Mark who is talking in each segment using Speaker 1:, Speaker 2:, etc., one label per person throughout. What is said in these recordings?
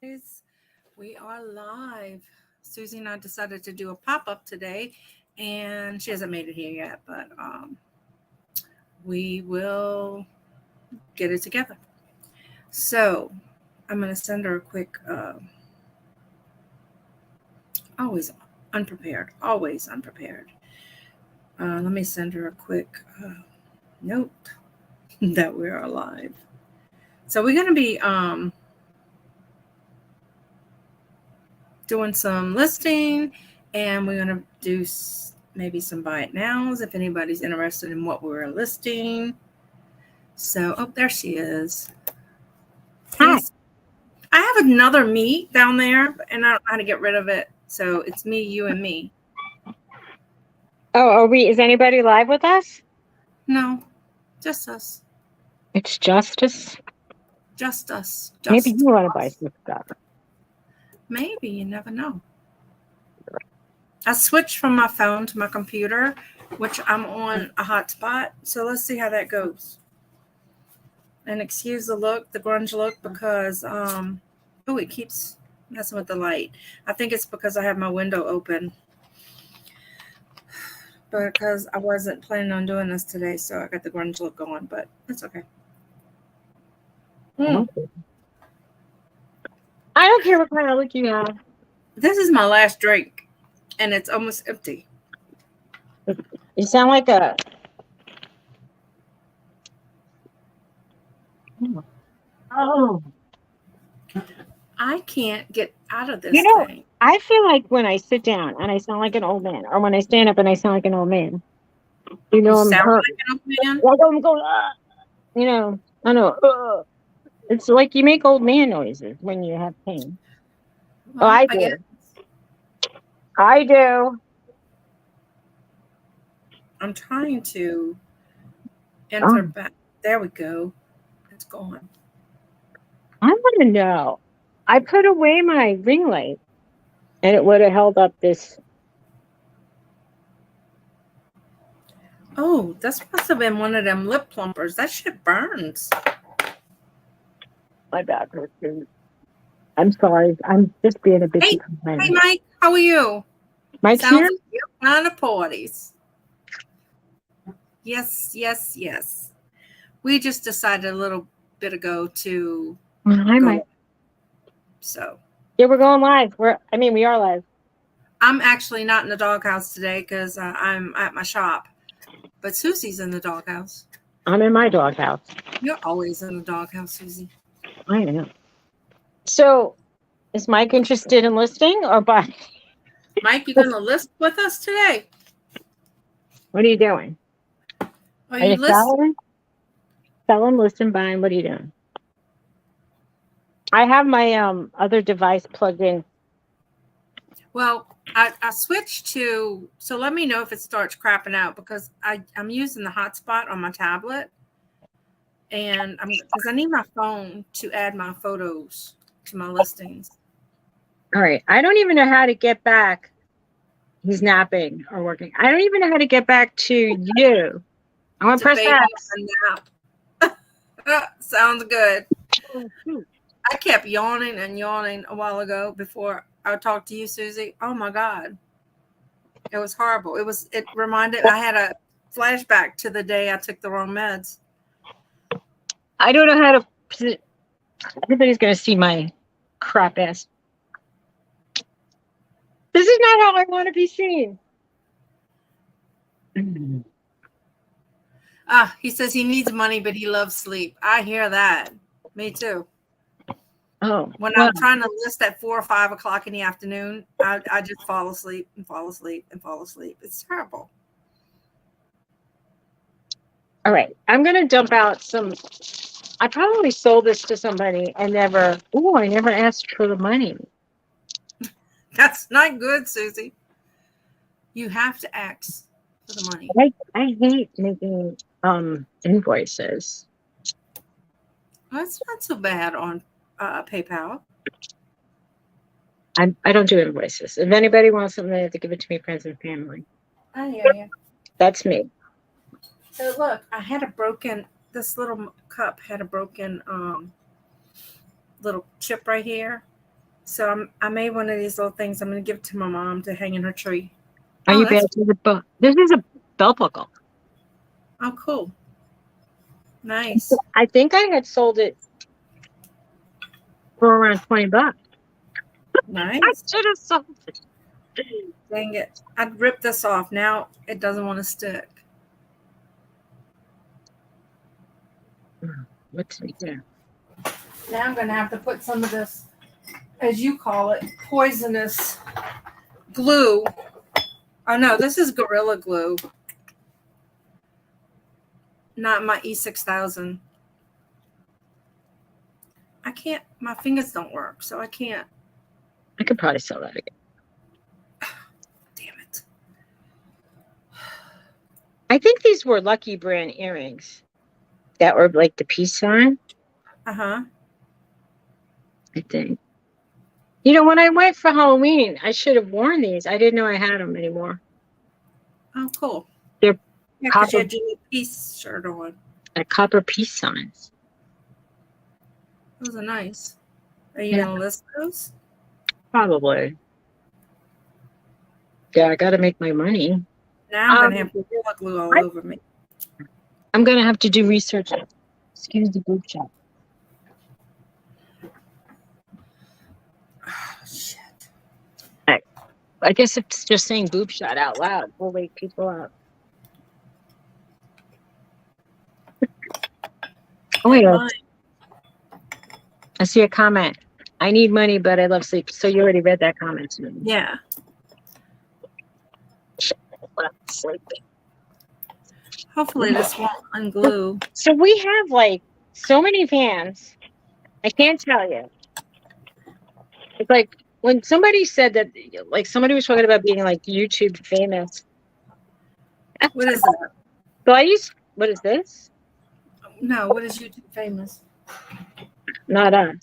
Speaker 1: Guys, we are live. Susie and I decided to do a pop up today, and she hasn't made it here yet, but we will get it together. So I'm going to send her a quick, always unprepared, always unprepared. Let me send her a quick note that we're alive. So we're going to be doing some listing, and we're going to do maybe some buy it nows if anybody's interested in what we're listing. So, oh, there she is.
Speaker 2: Hi.
Speaker 1: I have another me down there, and I don't know how to get rid of it. So it's me, you, and me.
Speaker 2: Oh, are we? Is anybody live with us?
Speaker 1: No, just us.
Speaker 2: It's Justice.
Speaker 1: Just us.
Speaker 2: Maybe
Speaker 1: Just
Speaker 2: you want to buy
Speaker 1: us.
Speaker 2: some stuff.
Speaker 1: Maybe, you never know. I switched from my phone to my computer, which I'm on a hotspot. So let's see how that goes. And excuse the look, the grunge look, because oh, it keeps messing with the light. I think it's because I have my window open, because I wasn't planning on doing this today, so I got the grunge look going, but it's okay.
Speaker 2: I don't care what kind of look you have.
Speaker 1: This is my last drink, and it's almost empty.
Speaker 2: You sound like a. Oh,
Speaker 1: I can't get out of
Speaker 2: you
Speaker 1: this
Speaker 2: know,
Speaker 1: thing.
Speaker 2: I feel like when I sit down and I sound like an old man, or when I stand up and I sound like an old man. You
Speaker 1: You
Speaker 2: know, I'm
Speaker 1: sound
Speaker 2: hurt.
Speaker 1: like an old man.
Speaker 2: Like I'm going. You know, I know. It's like you make old man noises when you have pain. Oh,
Speaker 1: Well,
Speaker 2: I
Speaker 1: I guess
Speaker 2: do. I do.
Speaker 1: I'm trying to enter
Speaker 2: Oh,
Speaker 1: back. There we go. It's gone.
Speaker 2: I want to know. I put away my ring light, and it would have held up this.
Speaker 1: Oh, this must have been one of them lip plumpers. That shit burns.
Speaker 2: My back hurts. I'm sorry. I'm just being a
Speaker 1: Hey,
Speaker 2: bitchy
Speaker 1: hey,
Speaker 2: complainer.
Speaker 1: Mike, how are you?
Speaker 2: Mike's
Speaker 1: Sounds
Speaker 2: here?
Speaker 1: like you're kind of parties. Yes, yes, yes. We just decided a little bit ago to
Speaker 2: Hi,
Speaker 1: go.
Speaker 2: Mike.
Speaker 1: So
Speaker 2: Yeah, we're going live. We are live.
Speaker 1: I'm actually not in the doghouse today because I'm at my shop. But Susie's in the doghouse.
Speaker 2: I'm in my doghouse.
Speaker 1: You're always in the doghouse, Susie.
Speaker 2: I am. So, is Mike interested in listing or buying?
Speaker 1: Mike, you going to list with us today?
Speaker 2: What are you doing?
Speaker 1: Are
Speaker 2: Are
Speaker 1: you
Speaker 2: you
Speaker 1: listening?
Speaker 2: selling? Selling, listing, buying. What are you doing? I have my other device plugged in.
Speaker 1: Well, I switched to, so let me know if it starts crapping out, because I'm using the hotspot on my tablet, and because I need my phone to add my photos to my listings.
Speaker 2: All right. I don't even know how to get back. He's napping or working. I don't even know how to get back to you. I'm going to
Speaker 1: To
Speaker 2: press
Speaker 1: fade
Speaker 2: X.
Speaker 1: on a nap. Sounds good.
Speaker 2: Oh, shoot.
Speaker 1: I kept yawning and yawning a while ago before I talked to you, Susie. Oh my God. It was horrible. It reminded, I had a flashback to the day I took the wrong meds.
Speaker 2: I don't know how to. Everybody's going to see my crap ass. This is not how I want to be seen.
Speaker 1: He says he needs money, but he loves sleep. I hear that. Me too.
Speaker 2: Oh,
Speaker 1: When
Speaker 2: well,
Speaker 1: I'm trying to list at 4 or 5 o'clock in the afternoon, I just fall asleep and fall asleep and fall asleep. It's terrible.
Speaker 2: all right. I'm going to dump out some. I probably sold this to somebody and never. Oh, I never asked for the money.
Speaker 1: That's not good, Susie. You have to ask for the money.
Speaker 2: I hate making invoices.
Speaker 1: Well, it's not so bad on PayPal.
Speaker 2: I don't do invoices. If anybody wants something, they have to give it to me, friends and family.
Speaker 1: I hear you.
Speaker 2: That's me.
Speaker 1: So look, this little cup had a broken little chip right here. So I made one of these little things. I'm going to give it to my mom to hang in her tree.
Speaker 2: Are
Speaker 1: Oh,
Speaker 2: you
Speaker 1: that's
Speaker 2: back to the book? This is a belt buckle.
Speaker 1: oh cool. Nice.
Speaker 2: I think I had sold it for around $20. I
Speaker 1: Nice.
Speaker 2: should have sold it.
Speaker 1: Dang it. I'd rip this off. Now it doesn't want to stick.
Speaker 2: What's it do?
Speaker 1: Now I'm going to have to put some of this, as you call it, poisonous glue. Oh no, this is Gorilla Glue. Not my E6000. I can't, my fingers don't work, so I can't.
Speaker 2: I could probably sell that again.
Speaker 1: Damn it.
Speaker 2: I think these were Lucky Brand earrings that were like the peace sign.
Speaker 1: Uh-huh.
Speaker 2: I think. You know, when I went for Halloween, I should have worn these. I didn't know I had them anymore.
Speaker 1: Oh, cool.
Speaker 2: They're
Speaker 1: Yeah, because you
Speaker 2: copper,
Speaker 1: had your peace shirt on.
Speaker 2: copper peace signs.
Speaker 1: Those are nice. Are you
Speaker 2: Yeah,
Speaker 1: going to list those?
Speaker 2: probably. Yeah, I got to make my money.
Speaker 1: Now I'm going to have Gorilla Glue all over me.
Speaker 2: I'm going to have to do research. Excuse the boob shot.
Speaker 1: Oh, shit.
Speaker 2: I guess it's just saying boob shot out loud will wake people up. Oh, wait. I see a comment. I need money, but I love sleep. So you already read that comment.
Speaker 1: Yeah.
Speaker 2: Sleeping.
Speaker 1: Hopefully this won't unglue.
Speaker 2: So we have like so many fans. I can't tell you. It's like when somebody said that, like somebody was talking about being like YouTube famous.
Speaker 1: What is that?
Speaker 2: So what is this?
Speaker 1: No, what is YouTube famous?
Speaker 2: Not us.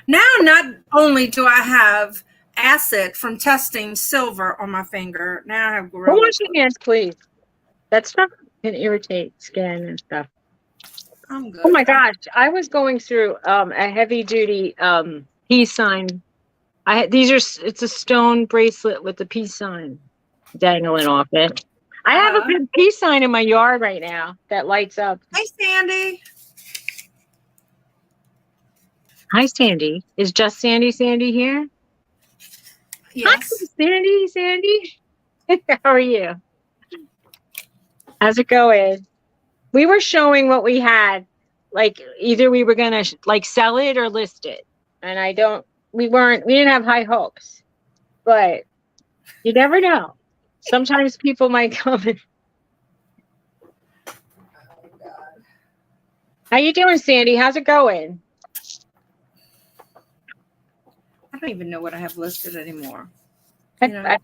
Speaker 1: Now, not only do I have acid from testing silver on my finger, now I have
Speaker 2: Go
Speaker 1: Gorilla
Speaker 2: wash
Speaker 1: Glue.
Speaker 2: your hands, please. That stuff can irritate skin and stuff.
Speaker 1: I'm good.
Speaker 2: Oh my gosh. I was going through a heavy duty peace sign. It's a stone bracelet with the peace sign dangling off it. I have a big peace sign in my yard right now that lights up.
Speaker 1: Hey, Sandy.
Speaker 2: Hi, Sandy. Is just Sandy here?
Speaker 1: Yes.
Speaker 2: Hi, Sandy. How are you? How's it going? We were showing what we had. Like either we were gonna like sell it or list it. And we didn't have high hopes. But you never know. Sometimes people might come in.
Speaker 1: Oh, God.
Speaker 2: How you doing, Sandy? How's it going?
Speaker 1: I don't even know what I have listed anymore.
Speaker 2: I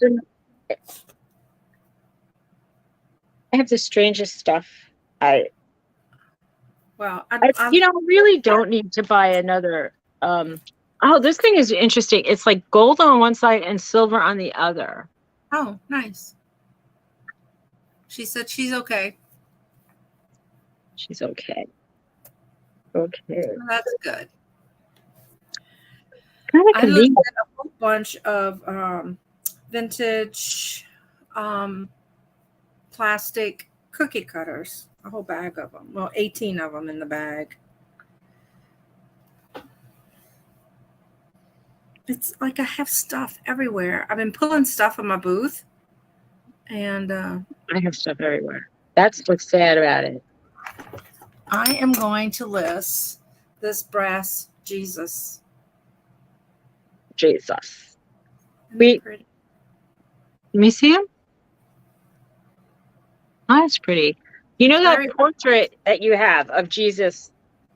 Speaker 2: have the strangest stuff. I really don't need to buy another. Oh, this thing is interesting. It's like gold on one side and silver on the other.
Speaker 1: Oh, nice. She said she's okay.
Speaker 2: She's okay. Okay.
Speaker 1: Well, that's good.
Speaker 2: I
Speaker 1: looked at a whole bunch of vintage plastic cookie cutters. A whole bag of them. Well, 18 of them in the bag. It's like I have stuff everywhere. I've been pulling stuff in my booth. And
Speaker 2: I have stuff everywhere. That's what's sad about it.
Speaker 1: I am going to list this brass Jesus.
Speaker 2: Let me see him. Oh, that's pretty. You know that portrait that you have of Jesus?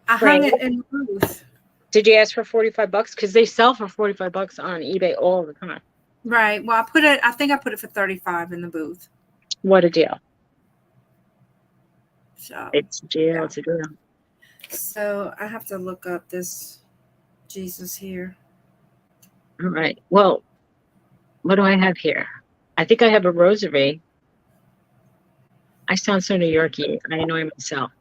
Speaker 1: I hung it in the booth.
Speaker 2: Did you ask for $45? Because they sell for $45 on eBay all the time.
Speaker 1: Right. Well, I think I put it for $35 in the booth.
Speaker 2: What a deal.
Speaker 1: So
Speaker 2: it's a deal.
Speaker 1: Yeah.
Speaker 2: It's a deal.
Speaker 1: So I have to look up this Jesus here.
Speaker 2: All right. Well, what do I have here? I think I have a rosary. I sound so New Yorkie. I annoy myself.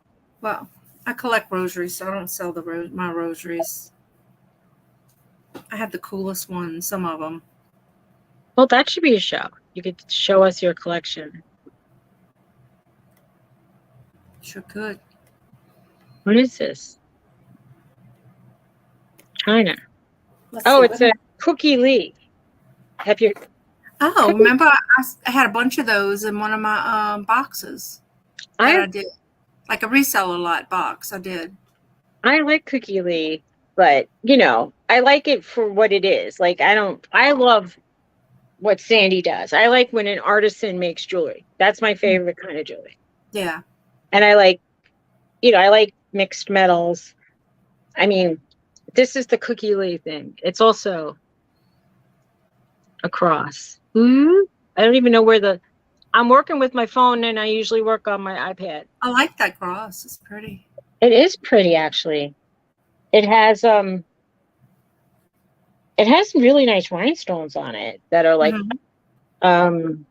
Speaker 1: Well, I collect rosaries, so I don't sell my rosaries. I had the coolest ones, some of them.
Speaker 2: Well, that should be a show. You could show us your collection.
Speaker 1: Sure could.
Speaker 2: What is this? China.
Speaker 1: Let's
Speaker 2: Oh,
Speaker 1: see
Speaker 2: it's
Speaker 1: what.
Speaker 2: a Cookie Lee. Have you?
Speaker 1: Oh, remember I had a bunch of those in one of my boxes that
Speaker 2: I
Speaker 1: I did, like a reseller lot box. I did.
Speaker 2: I like Cookie Lee, but you know, I like it for what it is. Like I love what Sandy does. I like when an artisan makes jewelry. That's my favorite kind of jewelry.
Speaker 1: Yeah.
Speaker 2: And I like, you know, I like mixed metals. I mean, this is the Cookie Lee thing. It's also a cross. I don't even know where I'm working with my phone and I usually work on my iPad.
Speaker 1: I like that cross. It's pretty.
Speaker 2: It is pretty actually. It has really nice rhinestones on it that are like
Speaker 1: Mhm.
Speaker 2: um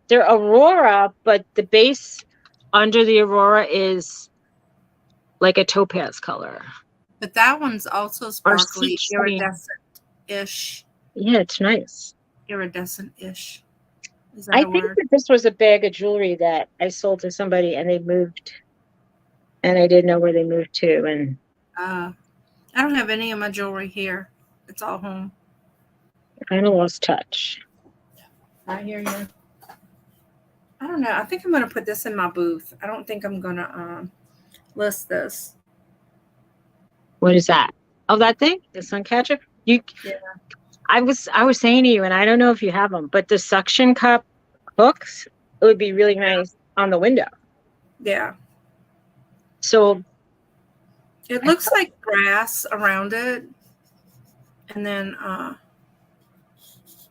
Speaker 2: they're aurora, but the base under the aurora is like a topaz color
Speaker 1: But that one's also
Speaker 2: or
Speaker 1: sparkly,
Speaker 2: peach green.
Speaker 1: iridescent-ish.
Speaker 2: Yeah, it's nice.
Speaker 1: Iridescent-ish. Is that
Speaker 2: I
Speaker 1: a
Speaker 2: think
Speaker 1: word?
Speaker 2: that this was a bag of jewelry that I sold to somebody and they moved and I didn't know where they moved to and
Speaker 1: Uh, I don't have any of my jewelry here. It's all home.
Speaker 2: I kind of lost touch.
Speaker 1: I hear you. I don't know. I think I'm going to put this in my booth. I don't think I'm going to list this.
Speaker 2: What is that? Oh, that thing? The sun catcher?
Speaker 1: Yeah.
Speaker 2: I was saying to you, and I don't know if you have them, but the suction cup hooks, it would be really nice on the window.
Speaker 1: Yeah.
Speaker 2: So
Speaker 1: It looks like grass around it. And then,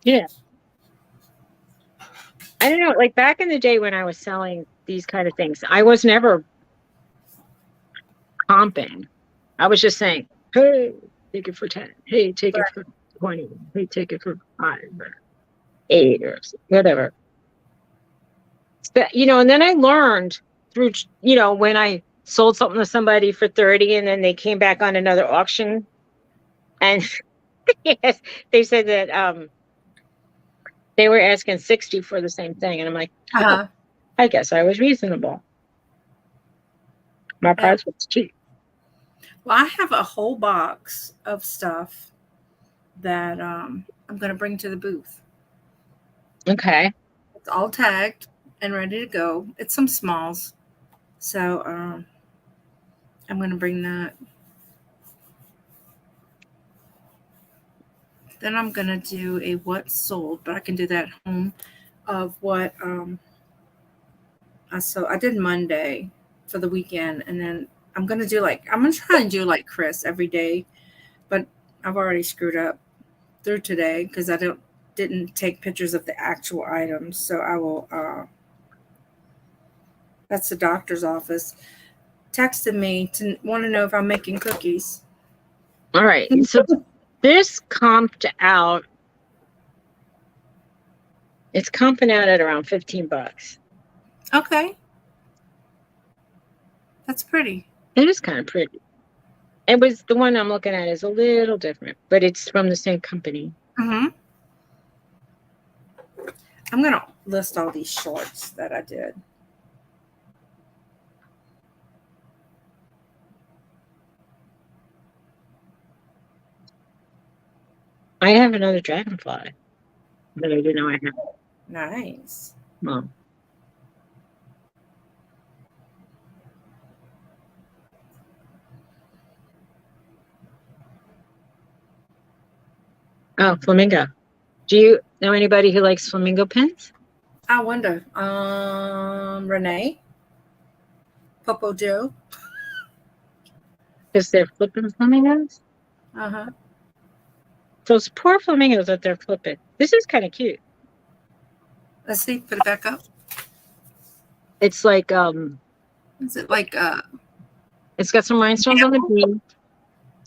Speaker 2: yeah, I don't know. Like back in the day when I was selling these kind of things, I was never comping. I was just saying, hey, take it for 10. Hey, take it for 20. Hey, take it for 5 or 8 or whatever. But, you know, and then I learned through, you know, when I sold something to somebody for 30 and then they came back on another auction and yes, they said that they were asking 60 for the same thing. And I'm like, oh,
Speaker 1: uh-huh.
Speaker 2: I guess I was reasonable. My
Speaker 1: Yeah.
Speaker 2: price was cheap.
Speaker 1: Well, I have a whole box of stuff that I'm going to bring to the booth.
Speaker 2: Okay.
Speaker 1: It's all tagged and ready to go. It's some smalls. So I'm going to bring that. Then I'm going to do a what sold, but I can do that at home of what I sold. I did Monday for the weekend. And then I'm going to do I'm going to try and do like Chris every day. But I've already screwed up through today because didn't take pictures of the actual items. So I will that's the doctor's office texted me to want to know if I'm making cookies.
Speaker 2: All right. So this comped out. It's comping out at around $15.
Speaker 1: Okay. That's pretty.
Speaker 2: It is kind of pretty. It was the one I'm looking at is a little different, but it's from the same company.
Speaker 1: Mm-hmm. I'm going to list all these shorts that I did.
Speaker 2: I have another dragonfly that I didn't know I had.
Speaker 1: Nice.
Speaker 2: Mom. Oh, flamingo. Do you know anybody who likes flamingo pins?
Speaker 1: I wonder. Renee? Popo Joe?
Speaker 2: Because they're flipping flamingos?
Speaker 1: Uh-huh.
Speaker 2: Those poor flamingos that they're flipping. This is kind of cute.
Speaker 1: Let's see. Put it back up.
Speaker 2: It's like
Speaker 1: Is it like
Speaker 2: it's got some rhinestones on the beak,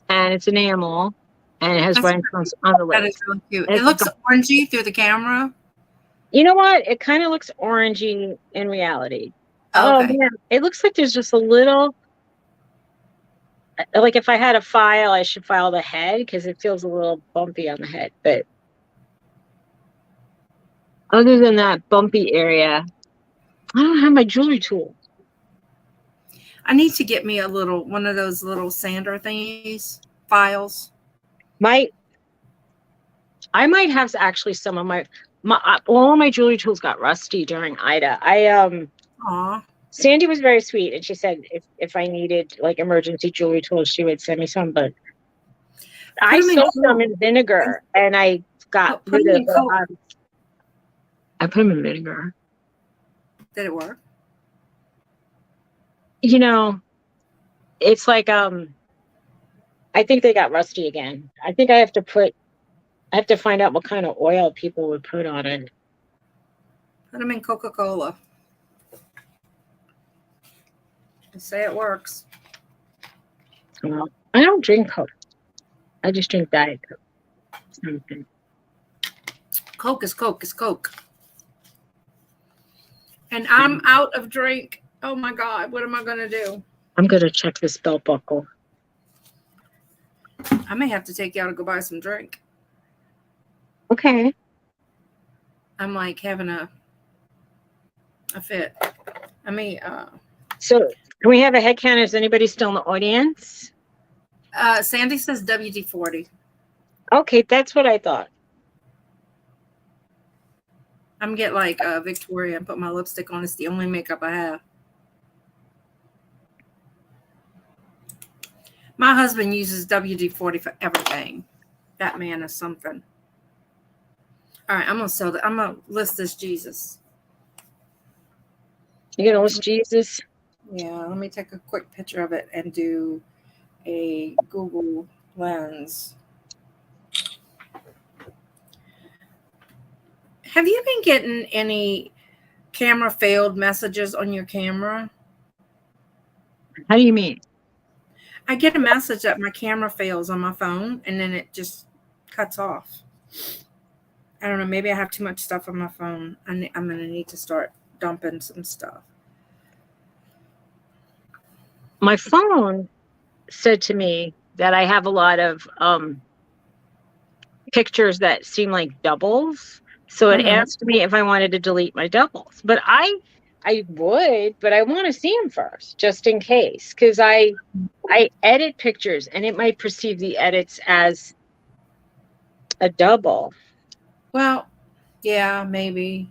Speaker 2: and it's enamel, and it has rhinestones on the
Speaker 1: that
Speaker 2: lip.
Speaker 1: is really cute. It looks orangey through the camera.
Speaker 2: You know what? It kind of looks orangey in reality.
Speaker 1: Oh,
Speaker 2: Oh
Speaker 1: okay.
Speaker 2: man, it looks like there's just a little like if I had a file, I should file the head because it feels a little bumpy on the head. But other than that bumpy area, I don't have my jewelry tool.
Speaker 1: I need to get me one of those little sander thingies, files.
Speaker 2: I might have actually some of my all of my jewelry tools got rusty during Ida.
Speaker 1: Aw.
Speaker 2: Sandy was very sweet, and she said if I needed like emergency jewelry tools, she would send me some. But I soaked them in vinegar, and I got rid of the. I put them in vinegar.
Speaker 1: Did it work?
Speaker 2: You know, it's like I think they got rusty again. I think I have to find out what kind of oil people would put on it.
Speaker 1: Put them in Coca-Cola. They say it works.
Speaker 2: Well, I don't drink Coke. I just drink Diet Coke. Something.
Speaker 1: Coke is Coke is Coke. And I'm out of drink. Oh my God, what am I going to do?
Speaker 2: I'm going to check this belt buckle.
Speaker 1: I may have to take you out and go buy some drink.
Speaker 2: Okay.
Speaker 1: I'm like having a fit.
Speaker 2: So can we have a head count? Is anybody still in the audience?
Speaker 1: Sandy says WD-40.
Speaker 2: Okay, that's what I thought.
Speaker 1: I'm gonna get like Victoria and put my lipstick on. It's the only makeup I have. My husband uses WD-40 for everything. That man is something. All right, I'm gonna list this Jesus.
Speaker 2: You're gonna list Jesus?
Speaker 1: Yeah, let me take a quick picture of it and do a Google Lens. Have you been getting any camera failed messages on your camera?
Speaker 2: How do you mean?
Speaker 1: I get a message that my camera fails on my phone and then it just cuts off. I don't know. Maybe I have too much stuff on my phone. I'm going to need to start dumping some stuff.
Speaker 2: My phone said to me that I have a lot of pictures that seem like doubles. So it asked me if I wanted to delete my doubles. But I would, but I want to see them first, just in case. Because I edit pictures and it might perceive the edits as a double.
Speaker 1: Well, yeah, maybe.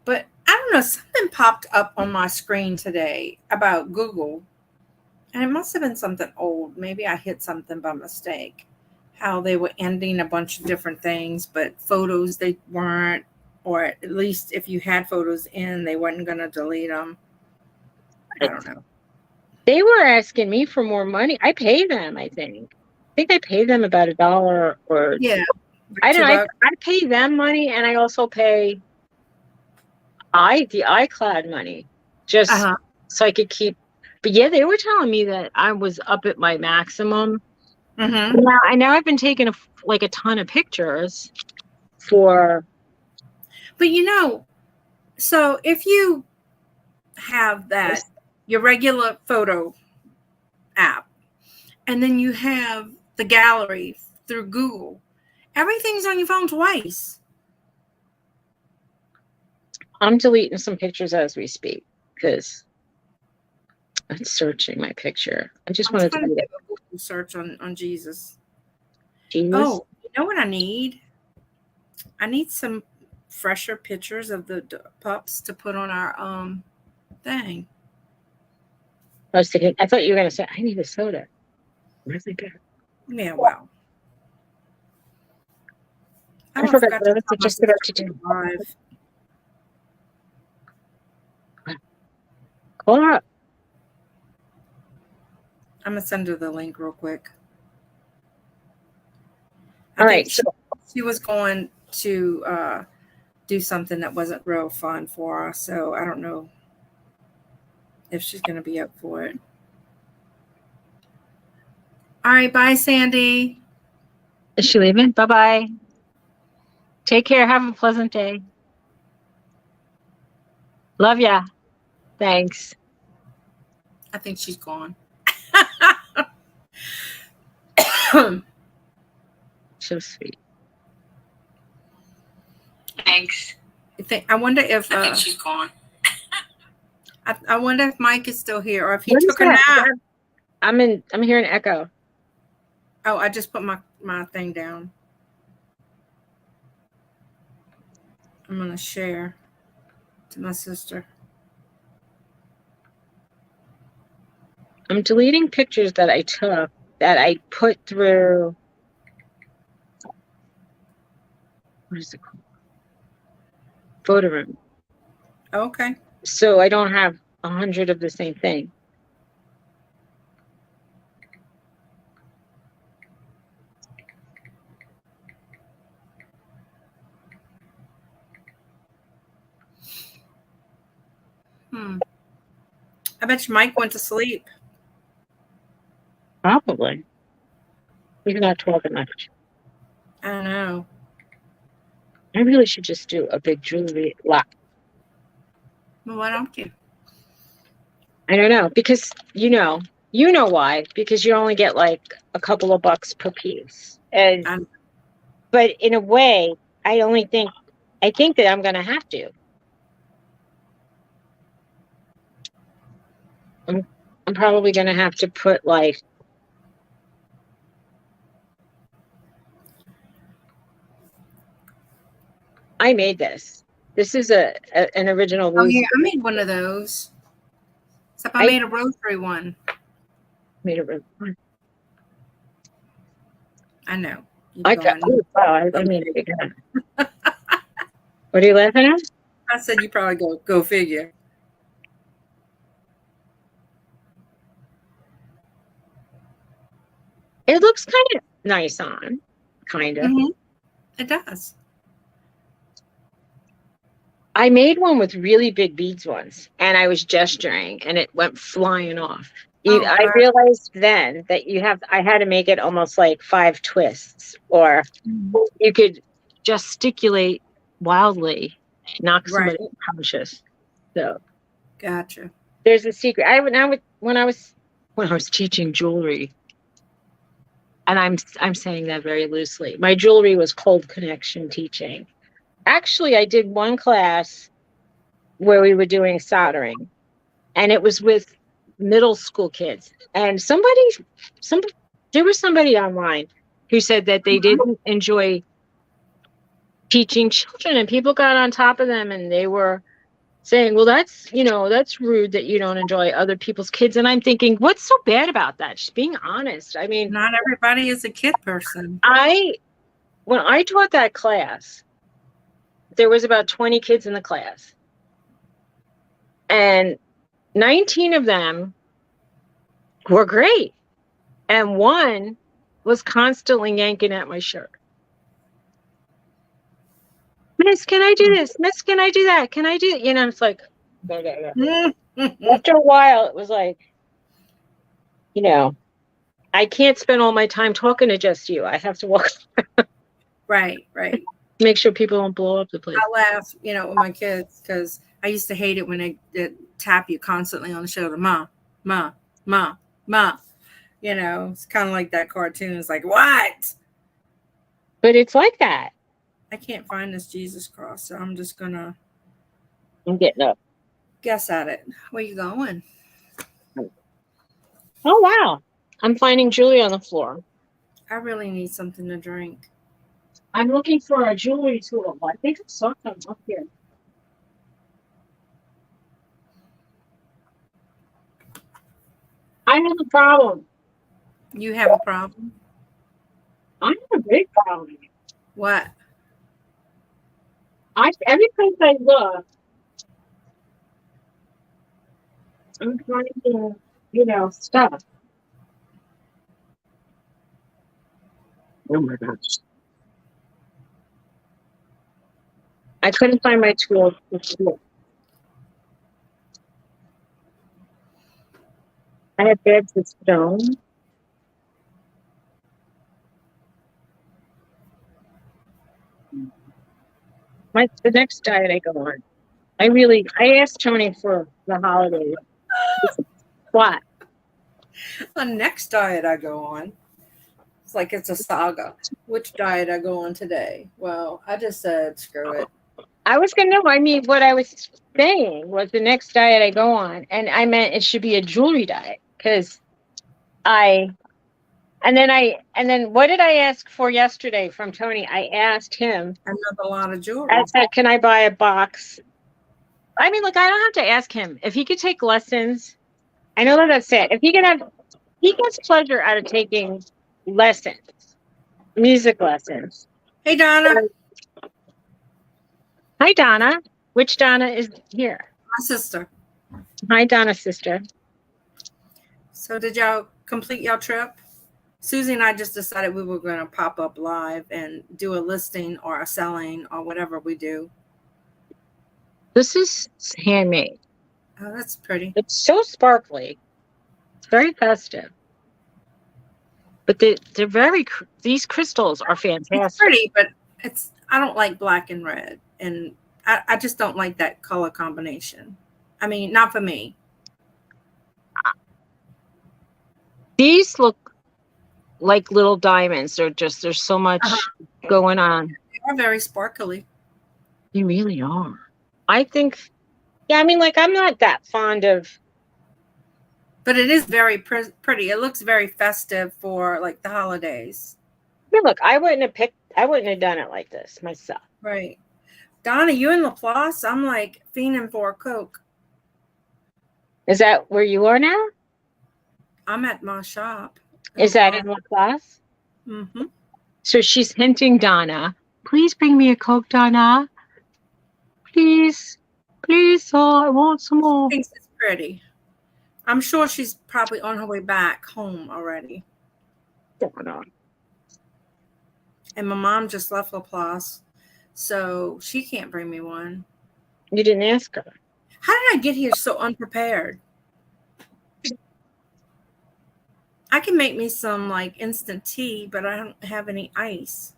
Speaker 1: But I don't know. Something popped up on my screen today about Google. And it must have been something old. Maybe I hit something by mistake. How they were ending a bunch of different things, but photos they weren't. Or at least if you had photos in, they weren't going to delete them. I don't know.
Speaker 2: They were asking me for more money. I pay them, I think. I pay them about $1 or
Speaker 1: yeah.
Speaker 2: I don't know. I pay them money and I also pay the iCloud money just so I could keep. But yeah, they were telling me that I was up at my maximum.
Speaker 1: Mm-hmm.
Speaker 2: Now I've been taking a ton of pictures for.
Speaker 1: But so if you have your regular photo app, and then you have the gallery through Google, everything's on your phone twice.
Speaker 2: I'm deleting some pictures as we speak because I'm searching my picture. I just wanted to do
Speaker 1: a Google search on Jesus.
Speaker 2: Jesus.
Speaker 1: Oh, you know what I need? I need some fresher pictures of the pups to put on our thing.
Speaker 2: I was thinking. I thought you were going to say I need a soda. Where's it go?
Speaker 1: Yeah, well.
Speaker 2: I forgot what I was just about to do. Call her up.
Speaker 1: I'm going to send her the link real quick.
Speaker 2: All right.
Speaker 1: She was going to do something that wasn't real fun for her. So I don't know if she's going to be up for it. All right. Bye, Sandy.
Speaker 2: Is she leaving? Bye-bye. Take care. Have a pleasant day. Love ya. Thanks.
Speaker 1: I think she's gone.
Speaker 2: So sweet. Thanks.
Speaker 1: I wonder if
Speaker 3: I think she's gone.
Speaker 1: I wonder if Mike is still here or if he
Speaker 2: What is
Speaker 1: took a
Speaker 2: that?
Speaker 1: nap.
Speaker 2: I'm hearing echo.
Speaker 1: Oh, I just put my thing down. I'm gonna share to my sister.
Speaker 2: I'm deleting pictures that I took that I put through. What is it called? Photo room.
Speaker 1: Okay.
Speaker 2: So I don't have 100 of the same thing.
Speaker 1: I bet you Mike went to sleep.
Speaker 2: Probably. He's not talking much.
Speaker 1: I know.
Speaker 2: I really should just do a big jewelry lot.
Speaker 1: Well, why don't you?
Speaker 2: I don't know, because you know why, because you only get like a couple of bucks per piece. And but in a way, I think that I'm gonna have to. I'm probably gonna have to put like I made this. This is an original.
Speaker 1: Oh yeah, I made one of those. Except I made a rosary one.
Speaker 2: Made a
Speaker 1: I know.
Speaker 2: I mean, what are you laughing at?
Speaker 1: I said you probably go figure.
Speaker 2: It looks kind of nice on, kind of.
Speaker 1: Mm-hmm. It does.
Speaker 2: I made one with really big beads once, and I was gesturing, and it went flying off. I realized then that I had to make it almost like 5 twists, or you could gesticulate wildly, knock somebody unconscious. So,
Speaker 1: gotcha.
Speaker 2: There's a secret. When I was teaching jewelry, and I'm saying that very loosely. My jewelry was cold connection teaching. Actually, I did one class where we were doing soldering, and it was with middle school kids. And there was somebody online who said that they didn't enjoy teaching children, and people got on top of them, and they were saying, well, that's rude that you don't enjoy other people's kids. And I'm thinking, what's so bad about that? Just being honest. I mean,
Speaker 1: not everybody is a kid person.
Speaker 2: When I taught that class, there was about 20 kids in the class, and 19 of them were great, and one was constantly yanking at my shirt. Miss, can I do this? Miss, can I do that? Can I do, it's like, after a while, it was like, I can't spend all my time talking to just you. I have to walk.
Speaker 1: Right.
Speaker 2: Make sure people don't blow up the place.
Speaker 1: I laugh, with my kids, because I used to hate it when they tap you constantly on the shoulder. Ma, ma, ma, ma. It's kind of like that cartoon. It's like, what?
Speaker 2: But it's like that.
Speaker 1: I can't find this Jesus cross, so I'm just gonna.
Speaker 2: I'm getting up.
Speaker 1: Guess at it. Where you going?
Speaker 2: Oh wow! I'm finding jewelry on the floor.
Speaker 1: I really need something to drink.
Speaker 2: I'm looking for a jewelry tool. I think I saw some up here. I have a problem.
Speaker 1: You have a problem?
Speaker 2: I have a big problem.
Speaker 1: What?
Speaker 2: Every place I look, I'm finding, stuff. Oh my gosh. I couldn't find my tools. I have bags of stone. The next diet I go on. I asked Tony for the holidays. What?
Speaker 1: The next diet I go on, it's like it's a saga. Which diet I go on today? Well, I just said screw it.
Speaker 2: I was gonna know. I mean, what I was saying was the next diet I go on, and I meant it should be a jewelry diet because I and then what did I ask for yesterday from Tony? I asked him.
Speaker 1: Another lot of
Speaker 2: I
Speaker 1: jewelry.
Speaker 2: said, "Can I buy a box?" I mean, like I don't have to ask him if he could take lessons. I know that that's it. If he can have, he gets pleasure out of taking lessons, music lessons.
Speaker 1: Hey Donna,
Speaker 2: Hi, Donna. Which Donna is here?
Speaker 1: my sister.
Speaker 2: Hi, Donna, sister.
Speaker 1: So did y'all complete your trip? Susie and I just decided we were going to pop up live and do a listing or a selling or whatever we do.
Speaker 2: This is handmade.
Speaker 1: Oh, that's pretty.
Speaker 2: It's so sparkly. It's very festive. But they're very, these crystals are
Speaker 1: It's
Speaker 2: fantastic.
Speaker 1: pretty, but I don't like black and red. And I just don't like that color combination. I mean, not for me.
Speaker 2: These look like little diamonds. There's so much going on.
Speaker 1: They are very sparkly.
Speaker 2: They really are. I think, yeah, I mean, like, I'm not that fond of.
Speaker 1: But it is very pretty. It looks very festive for like the holidays.
Speaker 2: I mean, look, I wouldn't have done it like this myself.
Speaker 1: Right. Donna, you in Laplace? I'm like fiending for a Coke.
Speaker 2: Is that where you are now?
Speaker 1: I'm at my shop.
Speaker 2: Is that in Laplace?
Speaker 1: Mm-hmm.
Speaker 2: So she's hinting Donna, please bring me a Coke, Donna. Please, please, I want some more.
Speaker 1: Thinks it's pretty. I'm sure she's probably on her way back home already. And my mom just left Laplace, so she can't bring me one.
Speaker 2: You didn't ask her.
Speaker 1: How did I get here so unprepared? I can make me some like instant tea, but I don't have any ice.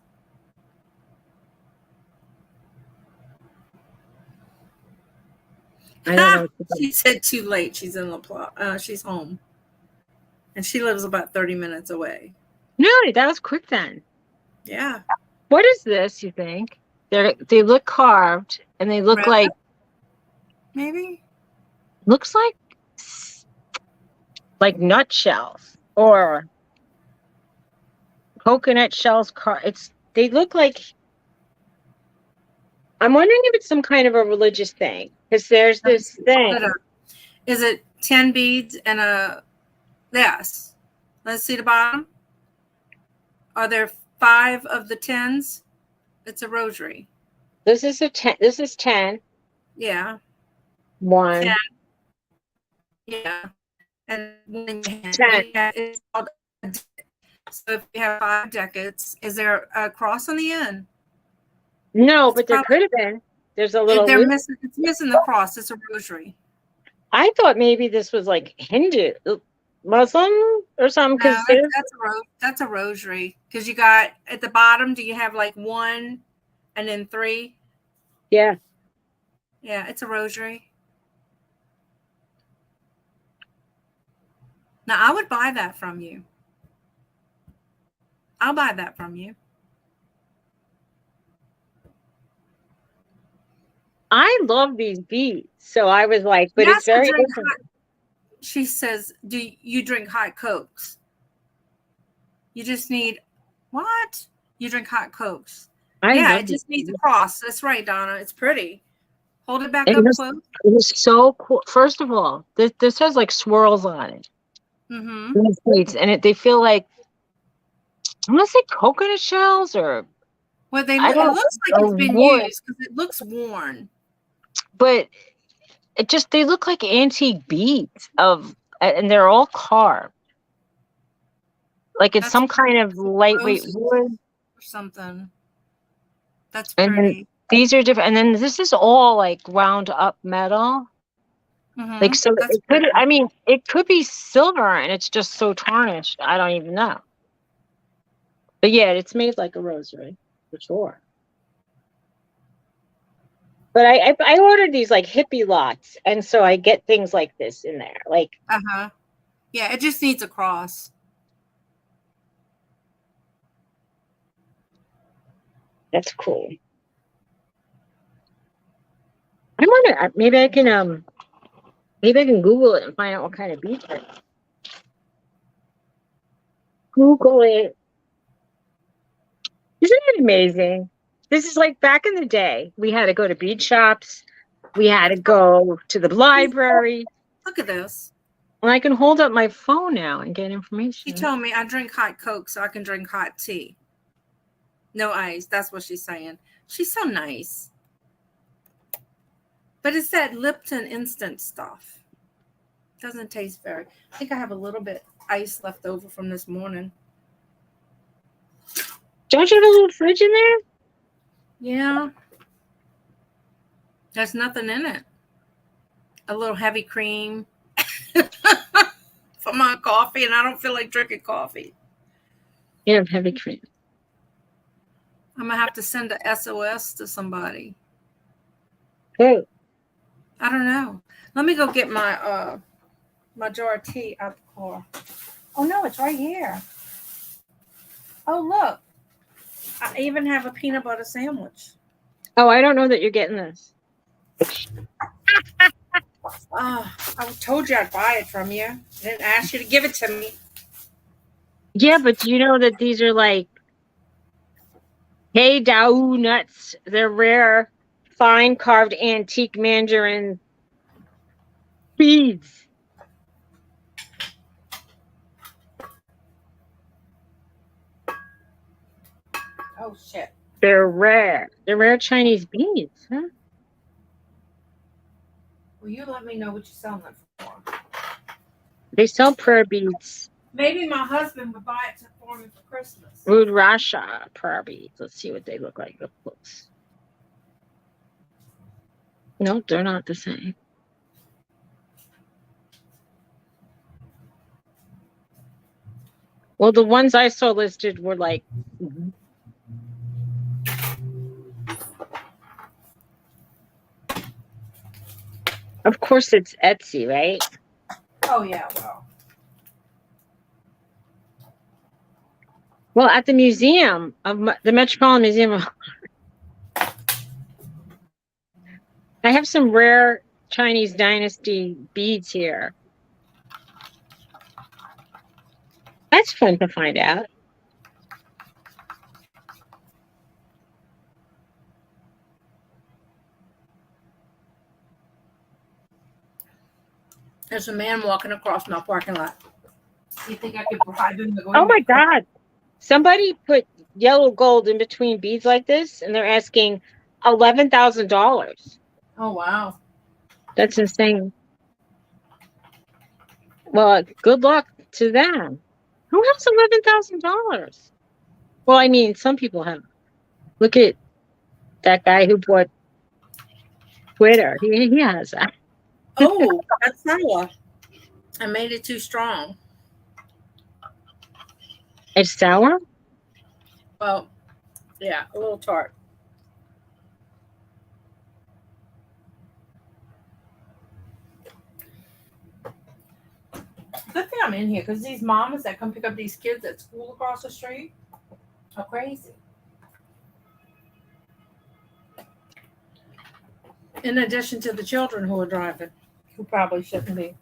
Speaker 2: I don't know.
Speaker 1: She said too late. She's in Laplace. She's home. And she lives about 30 minutes away.
Speaker 2: Really? That was quick then.
Speaker 1: Yeah.
Speaker 2: What is this, you think? They look carved and they look like
Speaker 1: maybe
Speaker 2: looks like nutshells or coconut shells. They look like, I'm wondering if it's some kind of a religious thing because there's this thing.
Speaker 1: Is it 10 beads and a yes? Let's see the bottom. Are there 5 of the 10s? It's a rosary.
Speaker 2: This is 10. This is 10.
Speaker 1: Yeah.
Speaker 2: 1.
Speaker 1: 10. Yeah. And 10. It's called, so if you have 5 decades, is there a cross on the end?
Speaker 2: No, but there could have been. There's a little.
Speaker 1: It's missing the cross. It's a rosary.
Speaker 2: I thought maybe this was like Hindu, Muslim or something.
Speaker 1: No, that's a rosary. Because you got at the bottom, do you have like 1 and then 3?
Speaker 2: Yeah.
Speaker 1: Yeah, it's a rosary. Now, I would buy that from you. I'll buy that from you.
Speaker 2: I love these beads. So I was like, but it's very different.
Speaker 1: She says, do you drink hot Cokes? You just need, what? You drink hot Cokes. Yeah, it just needs a cross. That's right, Donna. It's pretty. Hold it back up close.
Speaker 2: It was so cool. First of all, this has like swirls on it.
Speaker 1: Mm-hmm.
Speaker 2: And they feel like, I want to say coconut shells or.
Speaker 1: Well, it looks like it's been used because it looks worn.
Speaker 2: But they look like antique beads and they're all carved. Like it's some kind of lightweight wood
Speaker 1: or something. That's pretty.
Speaker 2: These are different. And then this is all like wound up metal.
Speaker 1: Mm-hmm.
Speaker 2: Like, so it could be silver and it's just so tarnished. I don't even know. But yeah, it's made like a rosary for sure. But I ordered these like hippie lots, and so I get things like this in there. Like,
Speaker 1: Yeah, it just needs a cross.
Speaker 2: That's cool. I wonder, maybe I can Google it and find out what kind of beads it is. Google it. Isn't it amazing? This is like back in the day. We had to go to bead shops. We had to go to the library.
Speaker 1: Look at this.
Speaker 2: And I can hold up my phone now and get information.
Speaker 1: She told me I drink hot Coke so I can drink hot tea. No ice. That's what she's saying. She's so nice. But it's that Lipton instant stuff. Doesn't taste very. I think I have a little bit ice left over from this morning.
Speaker 2: Don't you have a little fridge in there?
Speaker 1: Yeah. There's nothing in it. A little heavy cream for my coffee, and I don't feel like drinking coffee.
Speaker 2: You have heavy cream.
Speaker 1: I'm going to have to send a SOS to somebody.
Speaker 2: Who?
Speaker 1: I don't know. Let me go get my my jar of tea out the car. Oh, no, it's right here. Oh, look. I even have a peanut butter sandwich.
Speaker 2: Oh, I don't know that you're getting this.
Speaker 1: I told you I'd buy it from you. I didn't ask you to give it to me.
Speaker 2: Yeah, but do you know that these are like Hey Dao nuts? They're rare, fine carved antique mandarin beads.
Speaker 1: Oh, shit.
Speaker 2: They're rare. They're rare Chinese beads, huh?
Speaker 1: Will you let me know what you're selling it for?
Speaker 2: They sell prayer beads.
Speaker 1: Maybe my husband would buy it for me for Christmas.
Speaker 2: Rudraksha prayer beads. Let's see what they look like up close. No, they're not the same. Well, the ones I saw listed were like Of course it's Etsy, right?
Speaker 1: Oh, yeah, well.
Speaker 2: Well, at the museum of the Metropolitan Museum of I have some rare Chinese dynasty beads here. That's fun to find out.
Speaker 1: There's a man walking across my parking lot. You think I could bribe him to go?
Speaker 2: Oh my God. Somebody put yellow gold in between beads like this, and they're asking $11,000.
Speaker 1: Oh, wow.
Speaker 2: That's insane. Well, good luck to them. Who has $11,000? Well, I mean, some people have. Look at that guy who bought Twitter. He has that.
Speaker 1: Oh, that's sour. I made it too strong.
Speaker 2: It's sour?
Speaker 1: Well, yeah, a little tart. Good thing I'm in here because these mamas that come pick up these kids at school across the street are crazy. In addition to the children who are driving, who probably shouldn't be.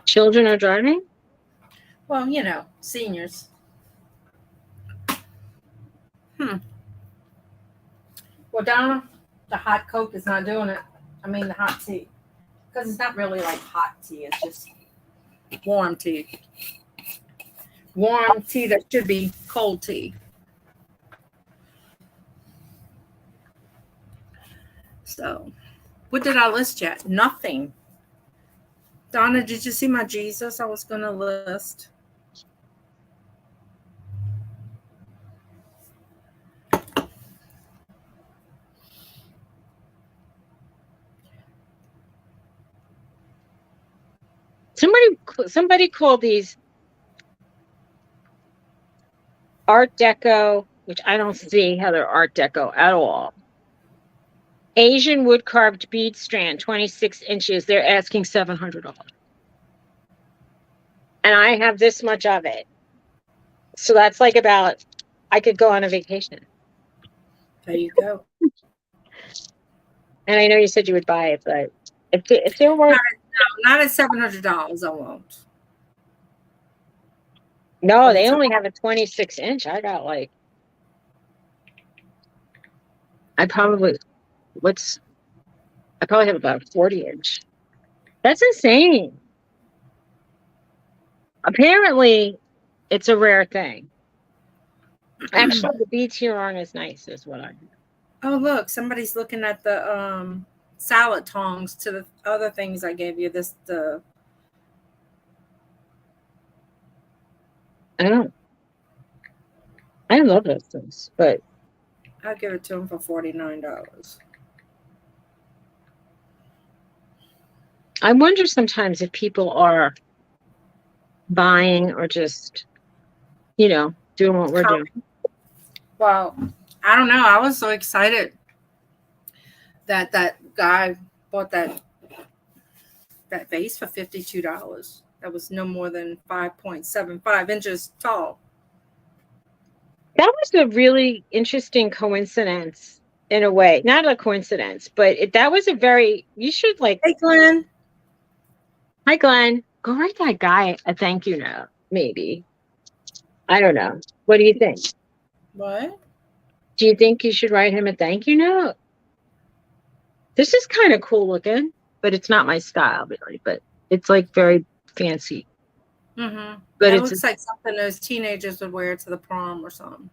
Speaker 2: Children are driving?
Speaker 1: Well, you know, seniors. Well, Donna, the hot Coke is not doing it. I mean, the hot tea. Because it's not really like hot tea. It's just warm tea. Warm tea that should be cold tea. So, what did I list yet? Nothing. Donna, did you see my Jesus I was going to list?
Speaker 2: Somebody called these Art Deco, which I don't see how they're Art Deco at all. Asian wood carved bead strand, 26 inches. They're asking $700. and I have this much of it. So that's like about, I could go on a vacation.
Speaker 1: There you go.
Speaker 2: And I know you said you would buy it, but if they're worth,
Speaker 1: Not at $700. I won't.
Speaker 2: no,
Speaker 1: But
Speaker 2: they
Speaker 1: it's
Speaker 2: only have a 26-inch. I got like, I probably, I probably have about a 40-inch. That's insane. Apparently, it's a rare thing. Actually, the beads here aren't as nice as what I have.
Speaker 1: Oh, look, somebody's looking at the salad tongs to the other things I gave you.
Speaker 2: I don't. I love those things, but
Speaker 1: I'll give it to him for $49.
Speaker 2: I wonder sometimes if people are buying or just, doing what we're doing.
Speaker 1: Well, I don't know. I was so excited that guy bought that vase for $52. That was no more than 5.75 inches tall.
Speaker 2: That was a really interesting coincidence in a way. Not a coincidence, but that was you should like.
Speaker 1: Hey, Glenn.
Speaker 2: Hi, Glenn. Go write that guy a thank you note, maybe. I don't know. What do you think?
Speaker 1: What?
Speaker 2: Do you think you should write him a thank you note? This is kind of cool looking, but it's not my style, really. But it's like very fancy.
Speaker 1: Mm-hmm.
Speaker 2: But
Speaker 1: it
Speaker 2: looks
Speaker 1: like something those teenagers would wear to the prom or something.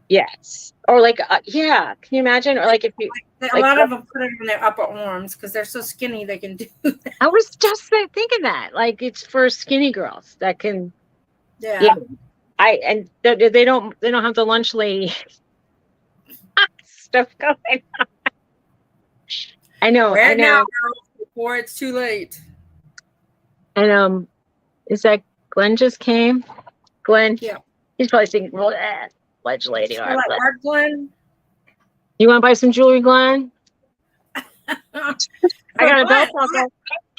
Speaker 2: Yes. Or like, yeah. Can you imagine? Or like if you.
Speaker 1: A lot of them put it in their upper arms because they're so skinny they can do that.
Speaker 2: I was just thinking that. Like it's for skinny girls that can.
Speaker 1: Yeah.
Speaker 2: And they don't have the lunch lady stuff going on. I know.
Speaker 1: Wear it now, girls, before it's too late.
Speaker 2: And is that Glenn just came? Glenn?
Speaker 1: Yeah.
Speaker 2: He's probably thinking, well, lunch lady.
Speaker 1: You like art, Glenn?
Speaker 2: You want to buy some jewelry, Glenn? I got a belt buckle.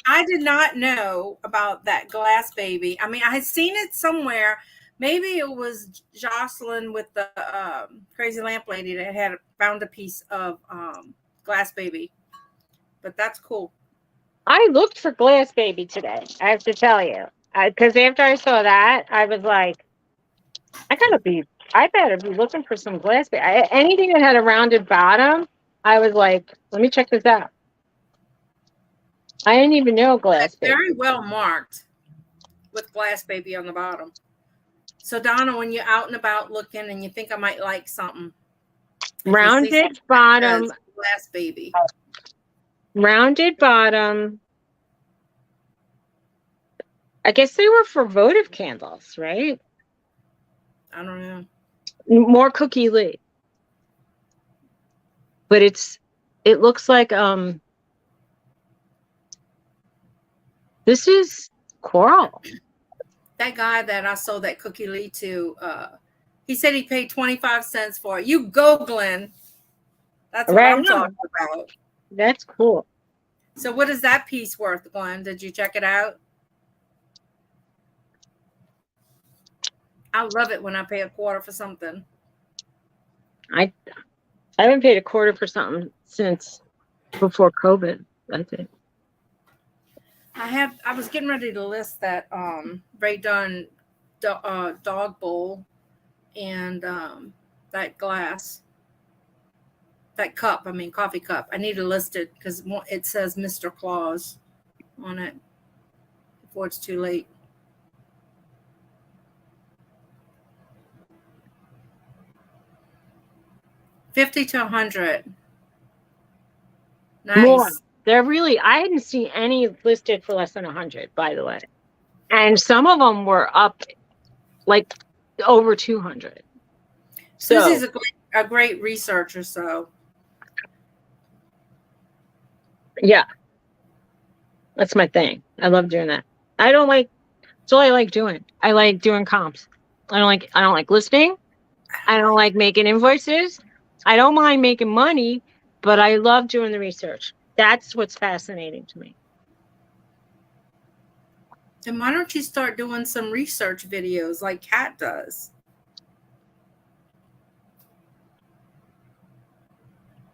Speaker 1: I did not know about that glass baby. I mean, I had seen it somewhere. Maybe it was Jocelyn with the crazy lamp lady that had found a piece of glass baby. But that's cool.
Speaker 2: I looked for glass baby today. I have to tell you, because after I saw that, I was like, I better be looking for some glass baby. Anything that had a rounded bottom, I was like, let me check this out. I didn't even know glass baby.
Speaker 1: Very well marked with glass baby on the bottom. So Donna, when you're out and about looking and you think I might like something,
Speaker 2: rounded bottom,
Speaker 1: glass baby.
Speaker 2: Rounded bottom. I guess they were for votive candles, right?
Speaker 1: I don't know.
Speaker 2: More cookie lit. But it looks like this is coral.
Speaker 1: That guy that I sold that cookie lee to, he said he paid 25 cents for it. You go, Glenn. That's what I'm talking about.
Speaker 2: That's cool.
Speaker 1: So what is that piece worth, Glenn? Did you check it out? I love it when I pay a quarter for something.
Speaker 2: I haven't paid a quarter for something since before COVID. That's it.
Speaker 1: I was getting ready to list that Ray Dunn dog bowl and that glass. That cup, coffee cup. I need to list it because it says Mr. Claus on it before it's too late. $50 to $100. Nice.
Speaker 2: More. They're really, I hadn't seen any listed for less than 100, by the way. And some of them were up like over 200.
Speaker 1: Suzy's a great researcher, so.
Speaker 2: Yeah. That's my thing. I love doing that. It's all I like doing. I like doing comps. I don't like listing. I don't like making invoices. I don't mind making money, but I love doing the research. That's what's fascinating to me.
Speaker 1: Then why don't you start doing some research videos like Kat does?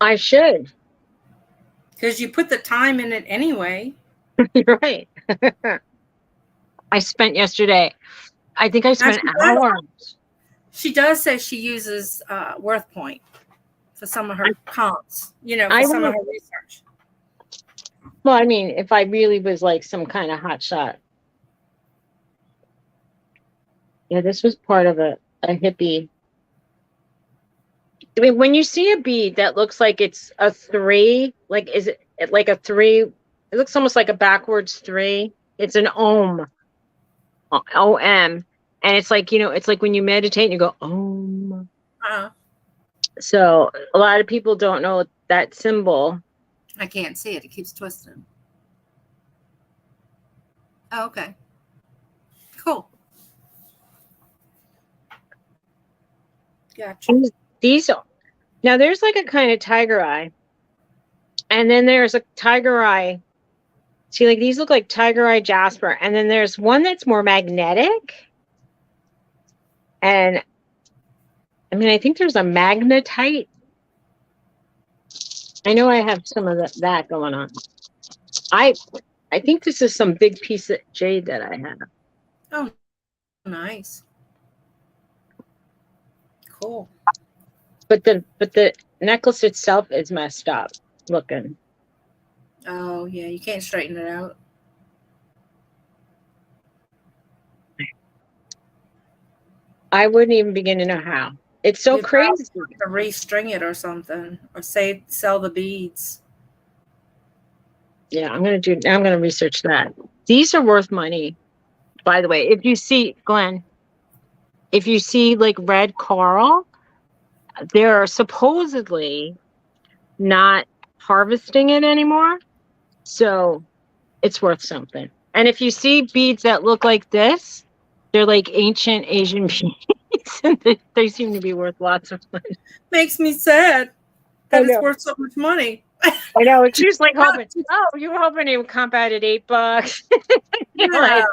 Speaker 2: I should.
Speaker 1: Because you put the time in it anyway.
Speaker 2: You're right. I spent yesterday. I think I
Speaker 1: Now,
Speaker 2: spent hours.
Speaker 1: she does say she uses Worth Point for some of her comps, for
Speaker 2: I
Speaker 1: some of
Speaker 2: would.
Speaker 1: her research.
Speaker 2: Well, I mean, if I really was like some kind of hot shot. Yeah, this was part of a hippie. I mean, when you see a bead that looks like it's a 3, like is it like a 3? It looks almost like a backwards 3. It's an ohm, OM, and it's like it's like when you meditate and you go ohm.
Speaker 1: Uh-huh.
Speaker 2: So a lot of people don't know that symbol.
Speaker 1: I can't see it. It keeps twisting. Oh, okay. Cool. Gotcha.
Speaker 2: These now there's like a kind of tiger eye, and then there's a tiger eye. See, like these look like tiger eye jasper, and then there's one that's more magnetic. And I mean, I think there's a magnetite. I know I have some of that going on. I think this is some big piece of jade that I have.
Speaker 1: Oh, nice. Cool.
Speaker 2: But the necklace itself is messed up looking.
Speaker 1: Oh, yeah. You can't straighten it out.
Speaker 2: I wouldn't even begin to know how. It's so crazy.
Speaker 1: To restring it or something, or sell the beads.
Speaker 2: Yeah, I'm gonna research that. These are worth money, by the way. If you see, Glenn, if you see like red coral, they're supposedly not harvesting it anymore, so it's worth something. And if you see beads that look like this, they're like ancient Asian beads, and they seem to be worth lots of money.
Speaker 1: Makes me sad that it's worth so much money.
Speaker 2: I know. It's just like hoping. Oh, you were hoping it would come out at $8.
Speaker 1: Yeah.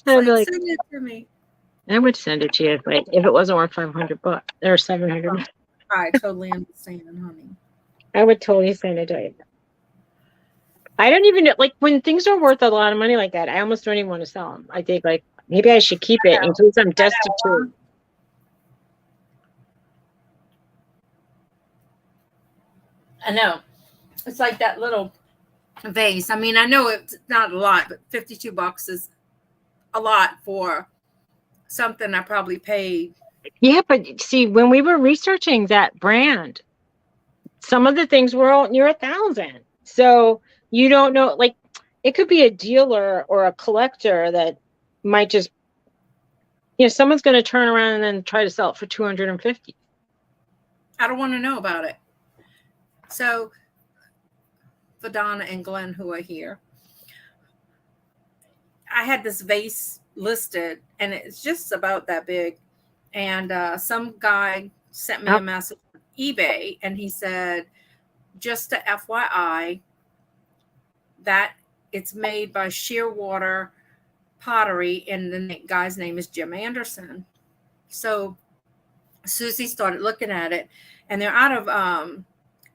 Speaker 2: I'd be like,
Speaker 1: send it to me.
Speaker 2: I would send it to you if it wasn't worth $500 or $700.
Speaker 1: I totally understand, honey.
Speaker 2: I would totally send it to you. I don't even like when things are worth a lot of money like that. I almost don't even want to sell them. I think like maybe I should keep it in case I'm destitute.
Speaker 1: I know. It's like that little vase. I mean, I know it's not a lot, but $52 is a lot for something I probably paid.
Speaker 2: Yeah, but see, when we were researching that brand, some of the things were all near 1,000. So you don't know, like it could be a dealer or a collector that might just, someone's going to turn around and then try to sell it for $250.
Speaker 1: I don't want to know about it. So, for Donna and Glenn who are here, I had this vase listed, and it's just about that big. And some guy sent me a message on eBay, and he said, just to FYI, that it's made by Shearwater Pottery, and the guy's name is Jim Anderson. So Suzy started looking at it, and they're out of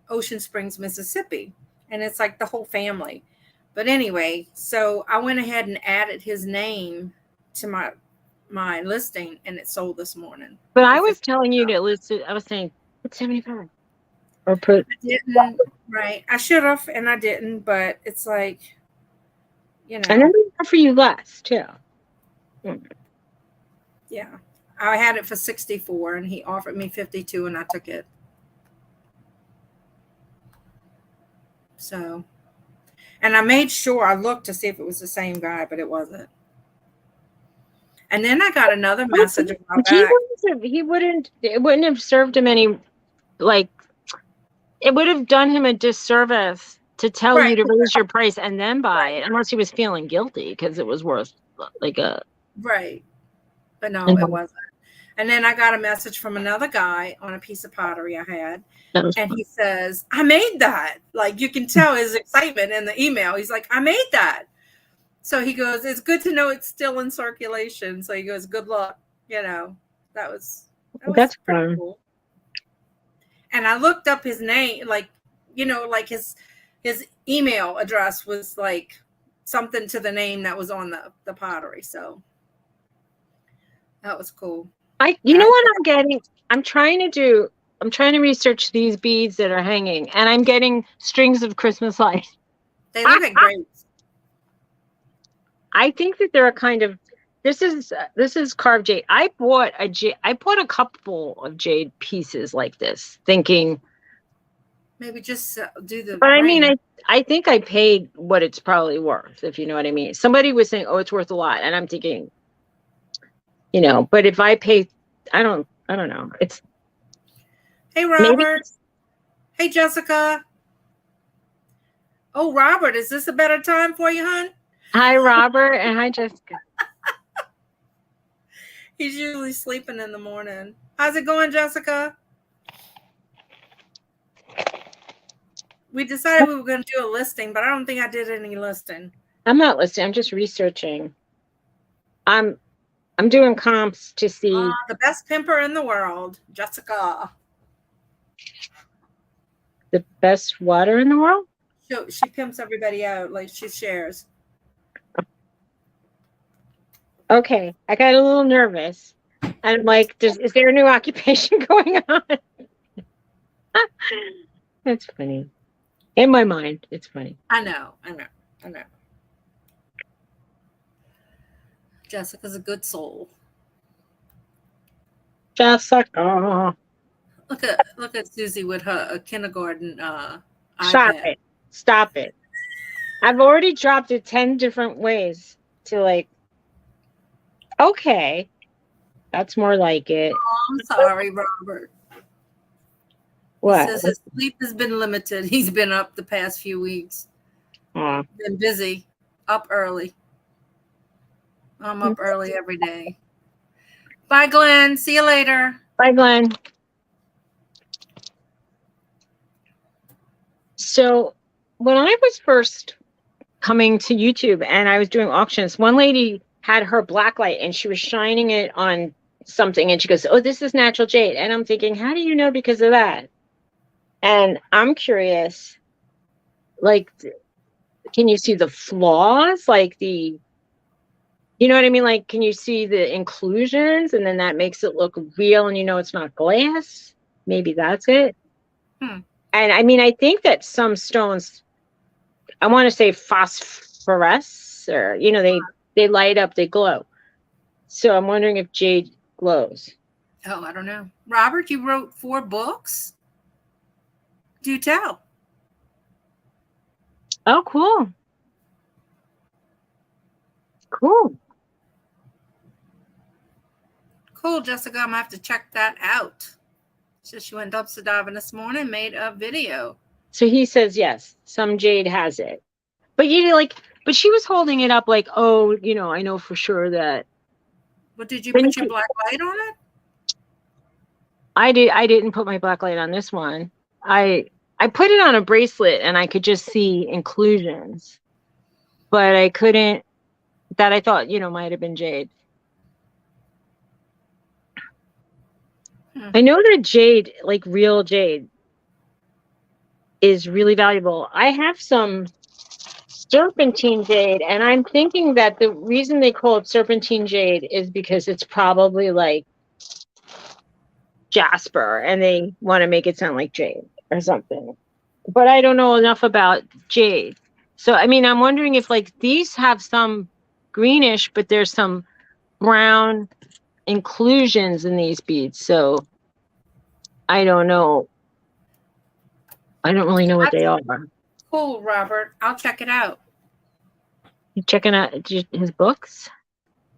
Speaker 1: Ocean Springs, Mississippi, and it's like the whole family. But anyway, so I went ahead and added his name to my listing, and it sold this morning.
Speaker 2: But I was telling you to list it. I was saying put 75 or put.
Speaker 1: I didn't, right? I should have, and I didn't. But it's like,
Speaker 2: And then they offer you less too.
Speaker 1: Yeah, I had it for 64, and he offered me 52, and I took it. So, and I made sure I looked to see if it was the same guy, but it wasn't. And then I got another message about that.
Speaker 2: It wouldn't have served him any, like, it would have done him a disservice to tell you to raise your price and then buy it, unless he was feeling guilty because it was worth like a.
Speaker 1: Right. But no, it wasn't. And then I got a message from another guy on a piece of pottery I had. And fun. He says, I made that. Like, you can tell his excitement in the email. He's like, I made that. So he goes, it's good to know it's still in circulation. So he goes, good luck. You know, that was
Speaker 2: That's
Speaker 1: pretty
Speaker 2: fun.
Speaker 1: cool. And I looked up his name, like, you know, like his email address was like something to the name that was on the pottery. So that was cool.
Speaker 2: You know what I'm getting? I'm trying to research these beads that are hanging, and I'm getting strings of Christmas lights.
Speaker 1: They look like grapes.
Speaker 2: I think that they're a kind of, this is carved jade. I bought a couple of jade pieces like this, thinking
Speaker 1: Maybe just do the.
Speaker 2: But I
Speaker 1: ring.
Speaker 2: mean, I think I paid what it's probably worth, if you know what I mean. Somebody was saying, "Oh, it's worth a lot," and I'm thinking, you know, but if I pay, I don't know. It's
Speaker 1: Hey, Robert. Hey, Jessica. Oh, Robert, is this a better time for you, hon?
Speaker 2: Hi, Robert, and hi, Jessica.
Speaker 1: He's usually sleeping in the morning. How's it going, Jessica? We decided we were going to do a listing, but I don't think I did any listing.
Speaker 2: I'm not listening. I'm just researching. I'm doing comps to see
Speaker 1: the best pimper in the world, Jessica.
Speaker 2: The best water in the world?
Speaker 1: She pimps everybody out, like she shares.
Speaker 2: Okay, I got a little nervous. I'm like, is there a new occupation going on? That's funny. In my mind, it's funny.
Speaker 1: I know. Jessica's a good soul.
Speaker 2: Jessica.
Speaker 1: Look at Suzy with her kindergarten
Speaker 2: iPad. Stop it. I've already dropped it 10 different ways to like, okay, that's more like it.
Speaker 1: Oh, I'm sorry, Robert.
Speaker 2: What?
Speaker 1: He says his sleep has been limited. He's been up the past few weeks. Been busy, up early. I'm up early every day. Bye, Glenn. See you later.
Speaker 2: Bye, Glenn. So when I was first coming to YouTube and I was doing auctions, one lady had her black light and she was shining it on something and she goes, "Oh, this is natural jade." And I'm thinking, how do you know because of that? And I'm curious, like, can you see the flaws? Like you know what I mean? Like, can you see the inclusions and then that makes it look real and you know it's not glass? Maybe that's it. And I mean, I think that some stones, I want to say phosphoresce, or, you know, they light up, they glow. So I'm wondering if jade glows.
Speaker 1: Oh, I don't know. Robert, you wrote 4 books? Do tell.
Speaker 2: Oh, cool. Cool.
Speaker 1: Cool, Jessica. I'm going to have to check that out. She went dumpster diving this morning, made a video.
Speaker 2: So he says, yes, some jade has it. But you know, like, but she was holding it up like, oh, you know, I know for sure that.
Speaker 1: But did you put your black light on it?
Speaker 2: I didn't put my black light on this one. I put it on a bracelet and I could just see inclusions. But I couldn't, that I thought, you know, might have been jade. I know that jade, like real jade, is really valuable. I have some serpentine jade, and I'm thinking that the reason they call it serpentine jade is because it's probably like jasper, and they want to make it sound like jade or something. But I don't know enough about jade. So, I mean, I'm wondering if like these have some greenish, but there's some brown inclusions in these beads. So I don't know. I don't really know what they are.
Speaker 1: Cool, Robert. I'll check it out.
Speaker 2: You checking out his books?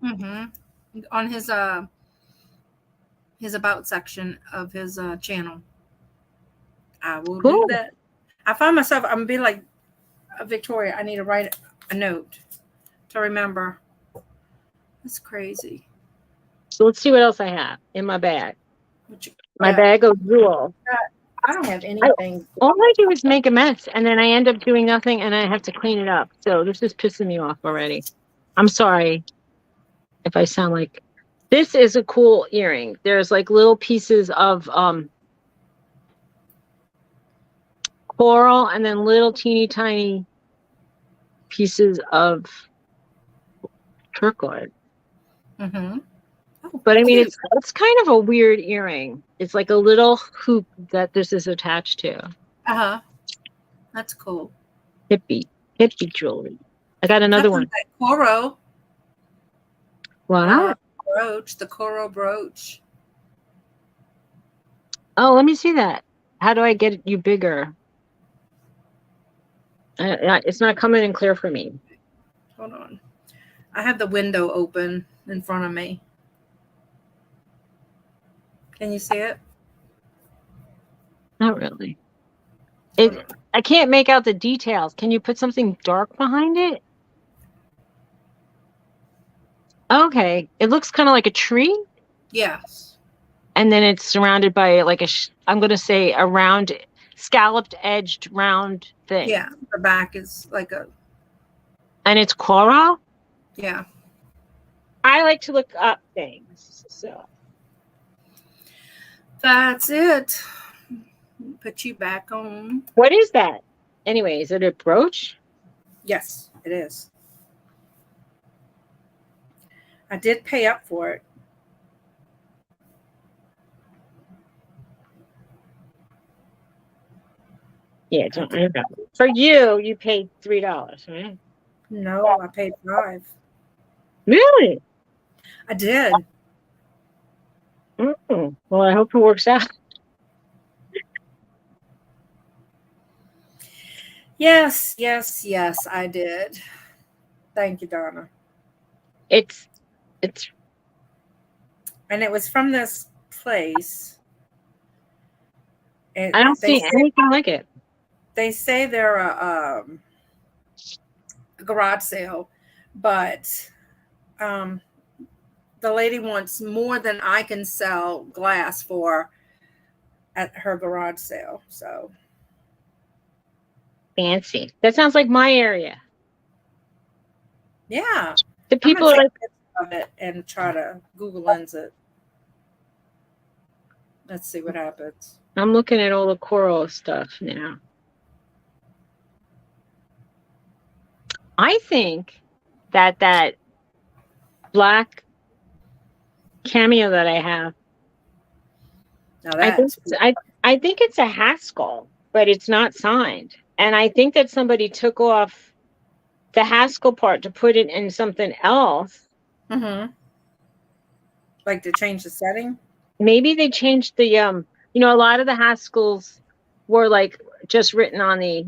Speaker 1: On his about section of his channel. I will do that. I find myself, I'm gonna be like Victoria. I need to write a note to remember. That's crazy.
Speaker 2: So let's see what else I have in my bag. My bag of jewels.
Speaker 1: I don't have anything.
Speaker 2: All I do is make a mess, and then I end up doing nothing, and I have to clean it up. So this is pissing me off already. I'm sorry if I sound like. This is a cool earring. There's like little pieces of coral, and then little teeny tiny pieces of turquoise.
Speaker 1: Mm-hmm. Oh,
Speaker 2: But I mean,
Speaker 1: cute.
Speaker 2: it's kind of a weird earring. It's like a little hoop that this is attached to.
Speaker 1: Uh-huh. That's cool.
Speaker 2: Hippie jewelry. I got
Speaker 1: I
Speaker 2: another
Speaker 1: found
Speaker 2: one.
Speaker 1: that Coro
Speaker 2: Wow.
Speaker 1: brooch, the Coro brooch.
Speaker 2: Oh, let me see that. How do I get you bigger? It's not coming in clear for me.
Speaker 1: Hold on. I have the window open in front of me. Can you see it?
Speaker 2: Not really. I can't make out the details. Can you put something dark behind it? Okay. It looks kind of like a tree.
Speaker 1: Yes.
Speaker 2: And then it's surrounded by like I'm going to say a round, scalloped edged round thing.
Speaker 1: Yeah. The back is like a.
Speaker 2: And it's coral.
Speaker 1: Yeah.
Speaker 2: I like to look up things. So
Speaker 1: That's it. Put you back on.
Speaker 2: what is that? Anyway, is it a brooch?
Speaker 1: Yes, it is. I did pay up for it.
Speaker 2: Yeah, for you paid $3, right?
Speaker 1: No, I paid $5.
Speaker 2: Really?
Speaker 1: I did.
Speaker 2: Well, I hope it works out.
Speaker 1: Yes, I did. Thank you, Donna.
Speaker 2: It's
Speaker 1: And it was from this place.
Speaker 2: I don't see anything like it.
Speaker 1: They say they're a garage sale, but the lady wants more than I can sell glass for at her garage sale. So
Speaker 2: Fancy. That sounds like my area.
Speaker 1: yeah,
Speaker 2: The people
Speaker 1: I'm
Speaker 2: are
Speaker 1: gonna
Speaker 2: like,
Speaker 1: take a picture of it and try to Google Lens it. Let's see what happens.
Speaker 2: I'm looking at all the coral stuff now. I think that black cameo that I have,
Speaker 1: Now that's
Speaker 2: I think it's a Haskell, but it's not signed. And I think that somebody took off the Haskell part to put it in something else.
Speaker 1: mm-hmm. Like to change the setting.
Speaker 2: Maybe they changed the a lot of the Haskells were like just written on the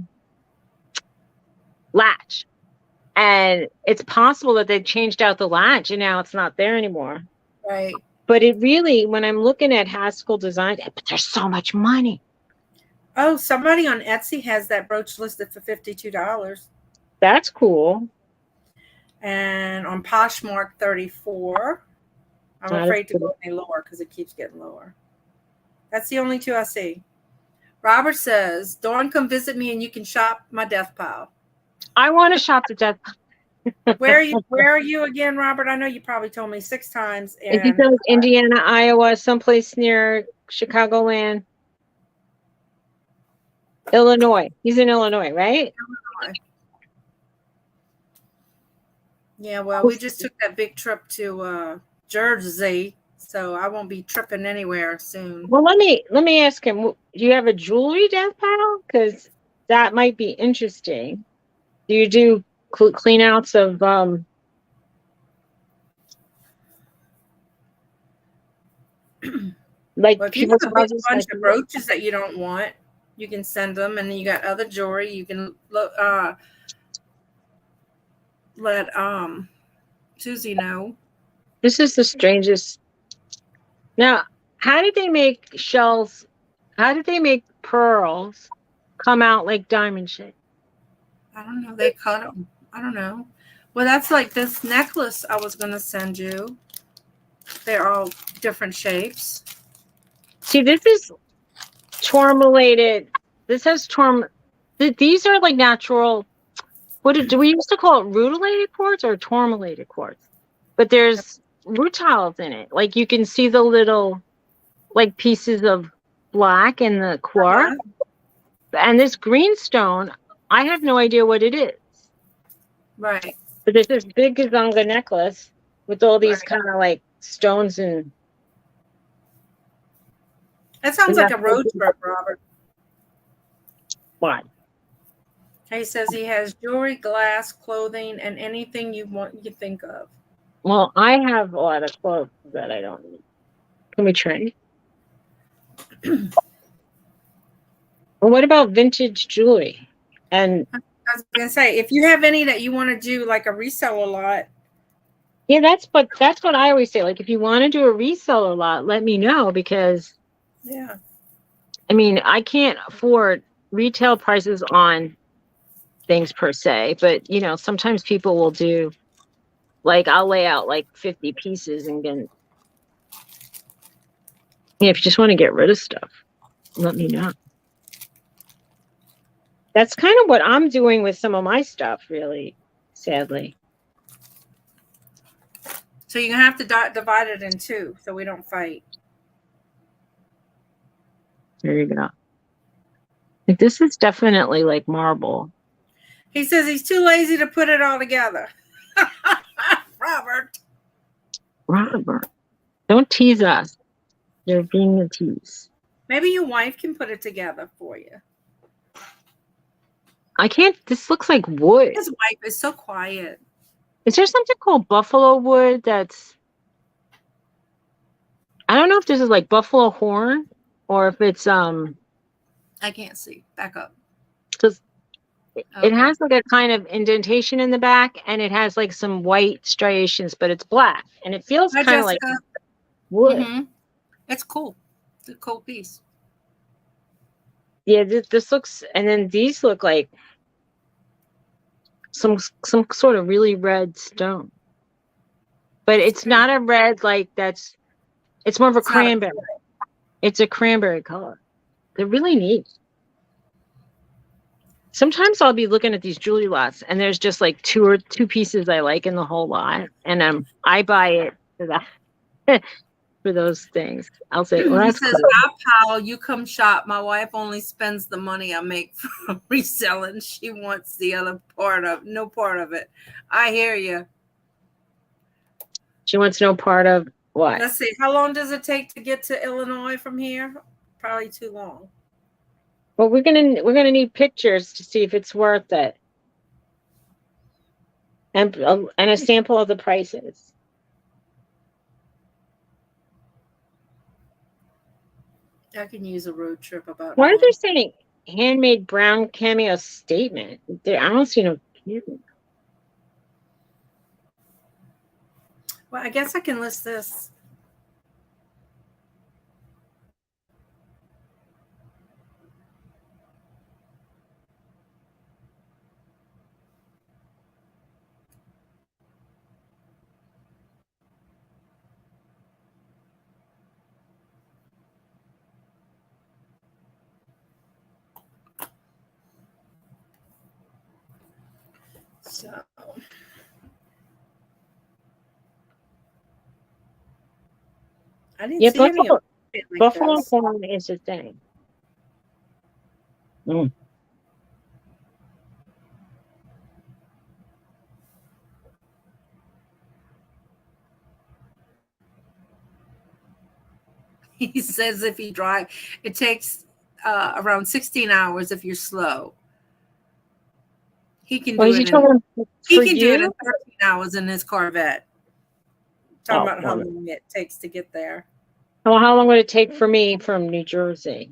Speaker 2: latch. And it's possible that they changed out the latch and now it's not there anymore.
Speaker 1: Right.
Speaker 2: But it really, when I'm looking at Haskell designs, but there's so much money.
Speaker 1: Oh, somebody on Etsy has that brooch listed for $52.
Speaker 2: That's cool.
Speaker 1: And on Poshmark, $34. I'm afraid to go any lower because it keeps getting lower. That's the only two I see. Robert says, Dawn, come visit me and you can shop my death pile.
Speaker 2: I want to shop the death pile.
Speaker 1: Where are you again, Robert? I know you probably told me 6 times.
Speaker 2: If you go Indiana, Iowa, someplace near Chicagoland, Illinois. He's in Illinois, right?
Speaker 1: Illinois. Yeah, well, we just took that big trip to Jersey, so I won't be tripping anywhere soon.
Speaker 2: Well, let me ask him. Do you have a jewelry death pile? Because that might be interesting. Do you do clean outs of like
Speaker 1: if you have a big bunch of brooches that you don't want, you can send them, and then you got other jewelry. You can let Suzy know.
Speaker 2: This is the strangest. Now, how did they make shells? How did they make pearls come out like diamond shape?
Speaker 1: I don't know. They cut them. I don't know. Well, that's like this necklace I was going to send you. They're all different shapes.
Speaker 2: See, this is tourmalated. This has these are like natural. Do we used to call it rutilated quartz or tourmalated quartz? But there's rutiles in it. Like you can see the little like pieces of black in the quartz. And this greenstone, I have no idea what it is.
Speaker 1: Right.
Speaker 2: But there's this big gazonga necklace with all these kind of like stones and.
Speaker 1: That sounds like a road trip, Robert.
Speaker 2: What?
Speaker 1: He says he has jewelry, glass, clothing, and anything you think of.
Speaker 2: Well, I have a lot of clothes that I don't need. Can we trade? Well, what about vintage jewelry? And
Speaker 1: I was gonna say, if you have any that you want to do like a reseller lot.
Speaker 2: Yeah, that's what I always say. Like, if you want to do a reseller lot, let me know, because
Speaker 1: yeah,
Speaker 2: I mean, I can't afford retail prices on things per se, but you know, sometimes people will do, like, I'll lay out like 50 pieces and then, if you just want to get rid of stuff, let me know. That's kind of what I'm doing with some of my stuff, really, sadly.
Speaker 1: So you're gonna have to divide it in two so we don't fight.
Speaker 2: There you go. Like, this is definitely like marble.
Speaker 1: He says he's too lazy to put it all together. Robert,
Speaker 2: don't tease us. You're being a tease.
Speaker 1: Maybe your wife can put it together for you.
Speaker 2: I can't. This looks like wood.
Speaker 1: His wife is so quiet.
Speaker 2: Is there something called buffalo wood that's... I don't know if this is like buffalo horn or if it's
Speaker 1: I can't see. Back up.
Speaker 2: Because it has like a kind of indentation in the back, and it has like some white striations, but it's black, and it feels kind of like wood.
Speaker 1: Mm-hmm. It's cool. It's a cool piece.
Speaker 2: Yeah, this looks, and then these look like some sort of really red stone, but it's not a red like that's. It's more of a cranberry. It's a cranberry color. They're really neat. Sometimes I'll be looking at these jewelry lots, and there's just like two pieces I like in the whole lot, and I buy it for that. For those things, I'll say, well, that's
Speaker 1: cool. Pal, you come shop. My wife only spends the money I make from reselling. She wants the other no part of it. I hear you.
Speaker 2: She wants no part of what?
Speaker 1: Let's see. How long does it take to get to Illinois from here? Probably too long.
Speaker 2: Well, we're gonna need pictures to see if it's worth it, and a sample of the prices.
Speaker 1: I can use a road trip about.
Speaker 2: Why are they saying handmade brown cameo statement? I don't see no.
Speaker 1: Well, I guess I can list this. So, I didn't see any of it like
Speaker 2: Buffalo horn is a thing. Mm.
Speaker 1: He says if you drive, it takes around 16 hours if you're slow. He can do it. He can do it in 13 hours in his Corvette. Talking about how long it takes to get there.
Speaker 2: Well, how long would it take for me from New Jersey?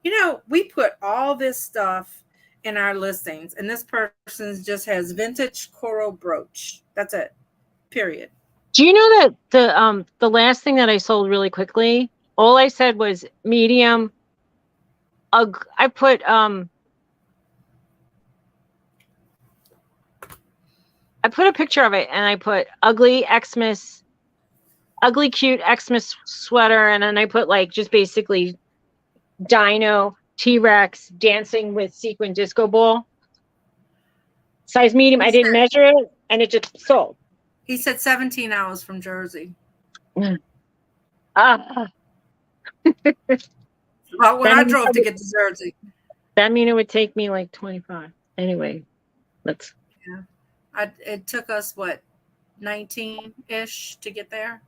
Speaker 1: You know, we put all this stuff in our listings, and this person just has vintage coral brooch. That's it. Period.
Speaker 2: Do you know that the last thing that I sold really quickly, all I said was medium. I put a picture of it, and I put ugly cute Xmas sweater, and then I put like just basically Dino, T-Rex, dancing with sequin disco ball. Size medium. I didn't measure it, and it just sold.
Speaker 1: He said 17 hours from Jersey.
Speaker 2: Ah,
Speaker 1: About what I drove to get to Jersey.
Speaker 2: that mean it would take me like 25. Anyway, let's.
Speaker 1: Yeah, it took us what, 19-ish to get there.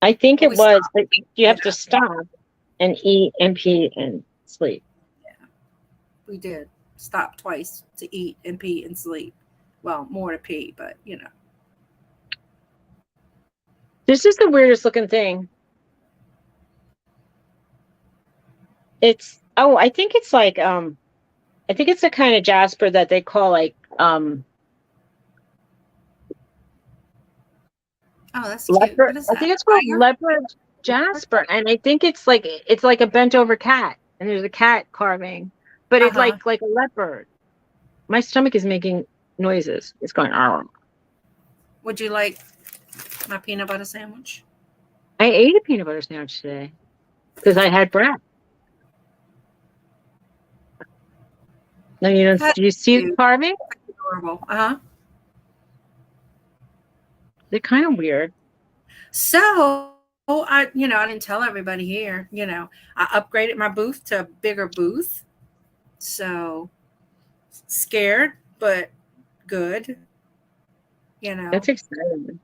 Speaker 2: I think it was,
Speaker 1: stopped.
Speaker 2: but you have to stop and eat and pee and sleep.
Speaker 1: Yeah, we did stop twice to eat and pee and sleep. Well, more to pee, but you know.
Speaker 2: This is the weirdest looking thing. I think it's like I think it's a kind of jasper that they call like
Speaker 1: Oh, that's
Speaker 2: leopard.
Speaker 1: cute. What is that?
Speaker 2: I think it's called leopard jasper, and I think it's like a bent over cat, and there's a cat carving, but it's like a leopard. My stomach is making noises. It's going. Arr.
Speaker 1: Would you like my peanut butter sandwich?
Speaker 2: I ate a peanut butter sandwich today because I had bread. No, you don't. Do you see the carving?
Speaker 1: Adorable.
Speaker 2: They're kind of weird.
Speaker 1: So I didn't tell everybody here. I upgraded my booth to a bigger booth. So scared, but good.
Speaker 2: That's exciting.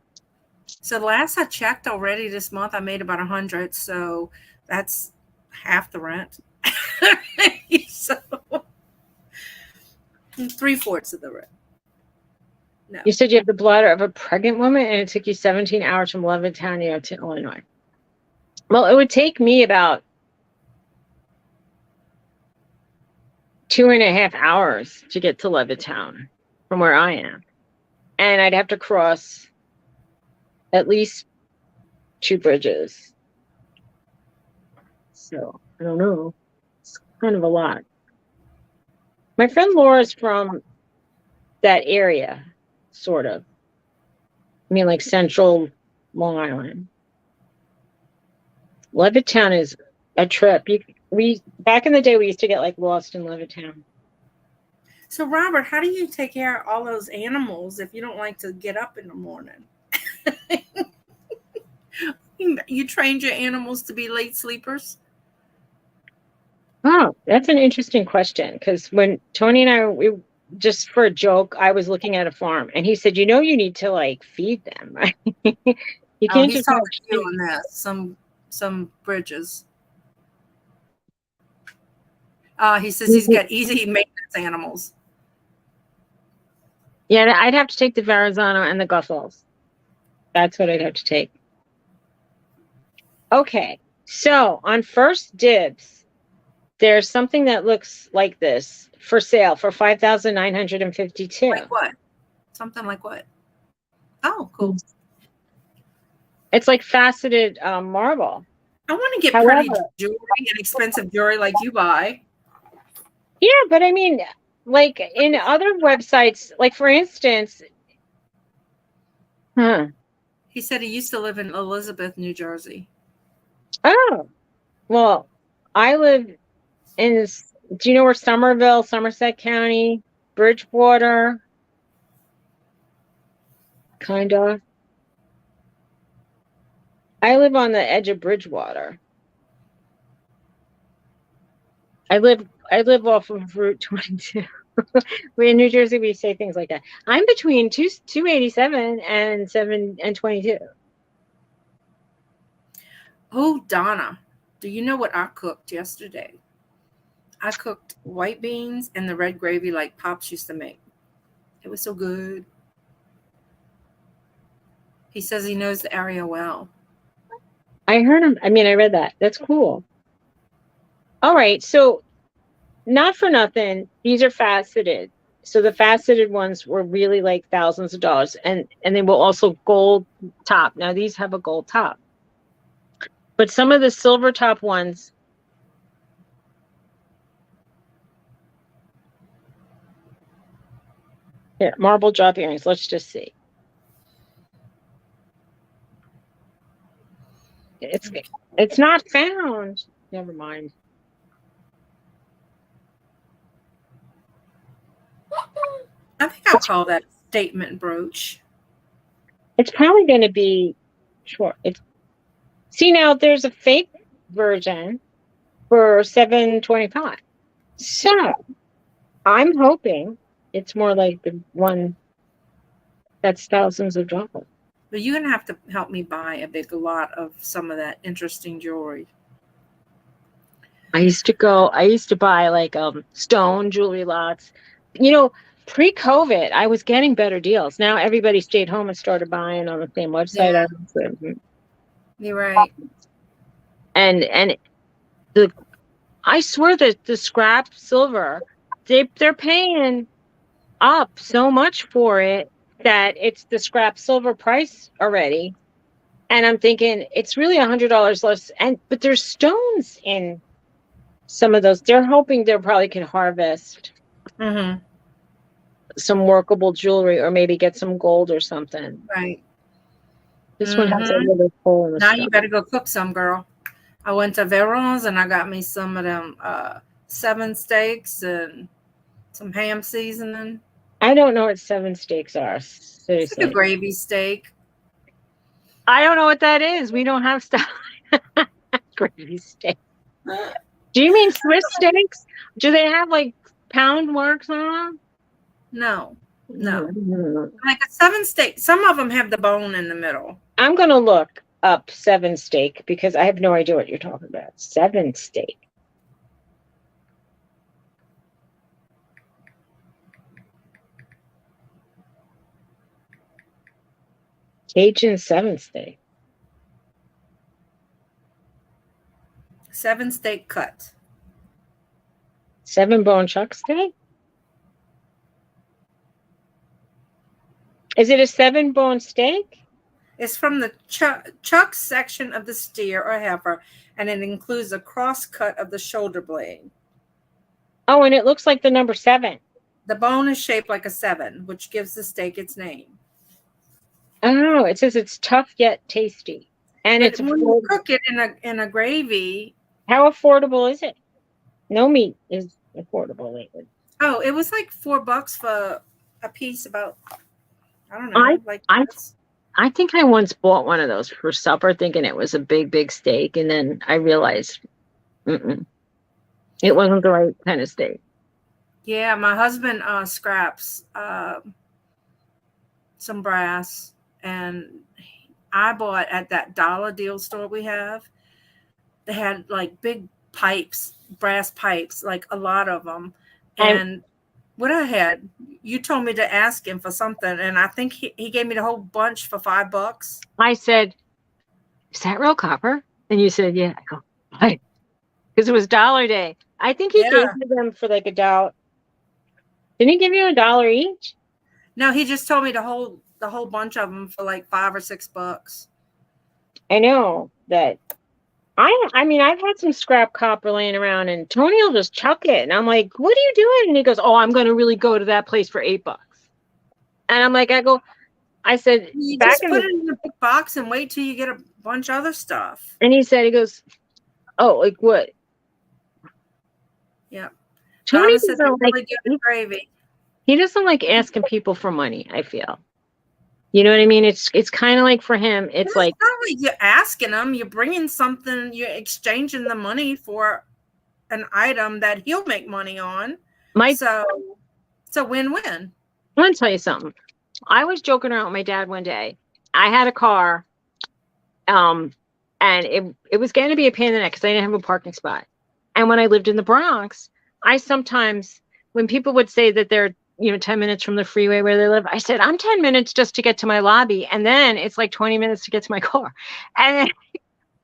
Speaker 1: So last I checked already this month, I made about 100. So that's half the rent. So 3/4 of the rent. No.
Speaker 2: You said you have the bladder of a pregnant woman, and it took you 17 hours from Levittown to Illinois. Well, it would take me about 2.5 hours to get to Levittown from where I am. And I'd have to cross at least 2 bridges. So, I don't know. It's kind of a lot. My friend Laura's from that area, sort of. I mean, like central Long Island. Levittown is a trip. Back in the day, we used to get like lost in Levittown.
Speaker 1: So, Robert, how do you take care of all those animals if you don't like to get up in the morning? You trained your animals to be late sleepers?
Speaker 2: Oh, that's an interesting question. Because when Tony and we just for a joke, I was looking at a farm, and he said, you need to like feed them. You can't
Speaker 1: he's
Speaker 2: just
Speaker 1: talking to you on that. Some bridges. He says he's got easy maintenance animals.
Speaker 2: Yeah, I'd have to take the Verrazano and the Guffels. That's what I'd have to take. Okay, so on First Dibs, there's something that looks like this for sale for $5,952.
Speaker 1: Like what? Something like what? Oh, cool.
Speaker 2: It's like faceted marble.
Speaker 1: I want to get pretty jewelry and expensive jewelry like you buy.
Speaker 2: Yeah, but I mean, like in other websites, like for instance,
Speaker 1: He said he used to live in Elizabeth, New Jersey.
Speaker 2: Oh, well, I live in, do you know where Somerset County, Bridgewater? Kind of. I live on the edge of Bridgewater. I live off of Route 22. In New Jersey, we say things like that. I'm between 287 and 22.
Speaker 1: Oh, Donna, do you know what I cooked yesterday? I cooked white beans and the red gravy like Pops used to make. It was so good. He says he knows the area well.
Speaker 2: I heard him. I mean, I read that. That's cool. All right. So not for nothing, these are faceted. So the faceted ones were really like thousands of dollars. And they were also gold top. Now these have a gold top. But some of the silver top ones, here, marble drop earrings. Let's just see. It's not found. never mind.
Speaker 1: I think I'll call that a statement brooch.
Speaker 2: It's probably going to be short. See, now there's a fake version for $7.25. So I'm hoping it's more like the one that's thousands of dollars.
Speaker 1: But you're gonna have to help me buy a big lot of some of that interesting jewelry.
Speaker 2: I used to buy like stone jewelry lots. You know, pre-COVID, I was getting better deals. Now everybody stayed home and started buying on the same website.
Speaker 1: Yeah. You're right.
Speaker 2: And I swear that the scrap silver, they're paying up so much for it that it's the scrap silver price already. And I'm thinking it's really $100 less. But there's stones in some of those. They're hoping they probably can harvest some workable jewelry or maybe get some gold or something.
Speaker 1: Right.
Speaker 2: This one has a little hole in the
Speaker 1: Now
Speaker 2: stone.
Speaker 1: you better go cook some, girl. I went to Veron's and I got me some of them 7 steaks and some ham seasoning.
Speaker 2: I don't know what 7 steaks are. Seriously.
Speaker 1: It's like a gravy steak.
Speaker 2: I don't know what that is. We don't have stuff. Gravy steak. Do you mean Swiss steaks? Do they have like pound marks on them?
Speaker 1: No. Like a 7 steak. Some of them have the bone in the middle.
Speaker 2: I'm going to look up 7 steak because I have no idea what you're talking about. 7 steak. Cajun 7 steak.
Speaker 1: 7 steak cut.
Speaker 2: 7 bone chuck steak? Is it a 7 bone steak?
Speaker 1: It's from the chuck section of the steer or heifer, and it includes a cross cut of the shoulder blade.
Speaker 2: Oh, and it looks like the number 7.
Speaker 1: The bone is shaped like a 7, which gives the steak its name.
Speaker 2: Oh, it says it's tough yet tasty. And it's
Speaker 1: when you cook it in a gravy.
Speaker 2: How affordable is it? No meat is affordable lately.
Speaker 1: Oh, it was like $4 for a piece. About I don't know.
Speaker 2: I think I once bought one of those for supper, thinking it was a big steak, and then I realized it wasn't the right kind of steak.
Speaker 1: Yeah, my husband scraps some brass, and I bought at that dollar deal store we have. They had like big pipes, brass pipes, like a lot of them. And what I had, you told me to ask him for something, and I think he gave me the whole bunch for $5.
Speaker 2: I said, "Is that real copper?" And you said, "Yeah." I go, "Why?" Because it was Dollar Day. I think he gave me them for like $1. Didn't he give you $1 each?
Speaker 1: No, he just told me the whole bunch of them for like $5 or $6.
Speaker 2: I know that. I mean, I've had some scrap copper laying around, and Tony will just chuck it, and I'm like, "What are you doing?" And he goes, "Oh, I'm going to really go to that place for $8." And I'm like, I said,
Speaker 1: you just put it in a big box and wait till you get a bunch of other stuff.
Speaker 2: And he goes, "Oh, like what?"
Speaker 1: Yeah.
Speaker 2: Tony
Speaker 1: said
Speaker 2: doesn't like
Speaker 1: really good gravy.
Speaker 2: He doesn't like asking people for money, I feel. You know what I mean? It's kind of like for him, it's like
Speaker 1: not like you're asking them, you're bringing something, you're exchanging the money for an item that he'll make money on. So it's a win-win.
Speaker 2: I want to tell you something. I was joking around with my dad one day. I had a car, and it was going to be a pain in the neck because I didn't have a parking spot. And when I lived in the Bronx, I sometimes, when people would say that they're 10 minutes from the freeway where they live, I said, I'm 10 minutes just to get to my lobby. And then it's like 20 minutes to get to my car. And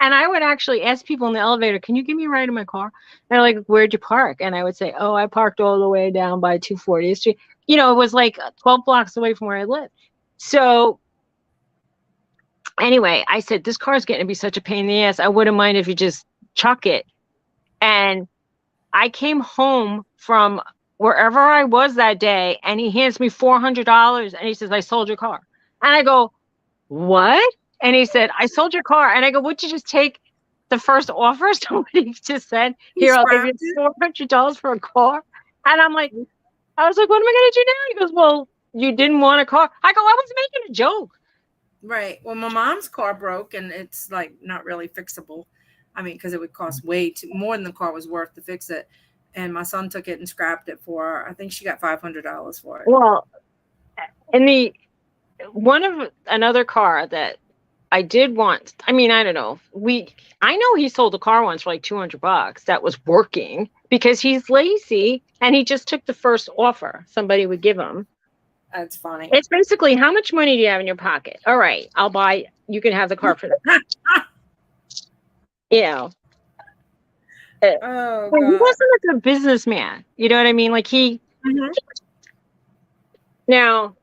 Speaker 2: I would actually ask people in the elevator, "Can you give me a ride in my car?" And they're like, "Where'd you park?" And I would say, "Oh, I parked all the way down by 240th Street. It was like 12 blocks away from where I live. So anyway, I said, this car is getting to be such a pain in the ass. I wouldn't mind if you just chuck it. And I came home from wherever I was that day, and he hands me $400, and he says, "I sold your car." And I go, "What?" And he said, "I sold your car." And I go, "Would you just take the first offer. Somebody just said,
Speaker 1: He
Speaker 2: "Here, I'll give you
Speaker 1: scrapped it.
Speaker 2: $400 for a car," and I was like, "What am I going to do now?" He goes, "Well, you didn't want a car." I go, "I was making a joke."
Speaker 1: Right. Well, my mom's car broke, and it's like not really fixable. I mean, because it would cost way too more than the car was worth to fix it. And my son took it and scrapped it for her. I think she got $500 for it.
Speaker 2: Well, in the one of another car that I did want. I mean, I don't know. I know he sold a car once for like $200 that was working because he's lazy and he just took the first offer somebody would give him.
Speaker 1: That's funny.
Speaker 2: It's basically, how much money do you have in your pocket? All right, I'll buy. You can have the car for that. You know,
Speaker 1: Oh,
Speaker 2: he
Speaker 1: God.
Speaker 2: wasn't like a businessman. You know what I mean? Like he.
Speaker 1: Mhm.
Speaker 2: Now,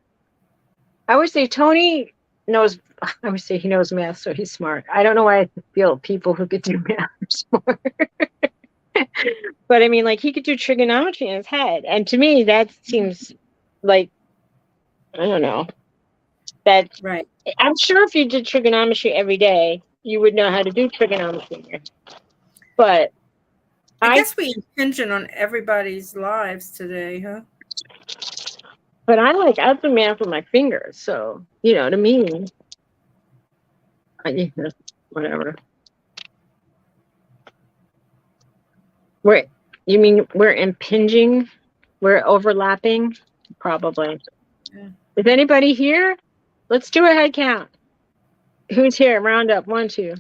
Speaker 2: I would say Tony knows. I would say he knows math, so he's smart. I don't know why I feel people who could do math are smart. But I mean, like, he could do trigonometry in his head. And to me, that seems like, I don't know. That
Speaker 1: Right.
Speaker 2: I'm sure if you did trigonometry every day, you would know how to do trigonometry. But
Speaker 1: I guess we impinging on everybody's lives today, huh?
Speaker 2: I do math with my fingers. So, to me, whatever. You mean we're impinging? We're overlapping? Probably.
Speaker 1: Yeah.
Speaker 2: Is anybody here? Let's do a head count. Who's here? Round up. 1, 2.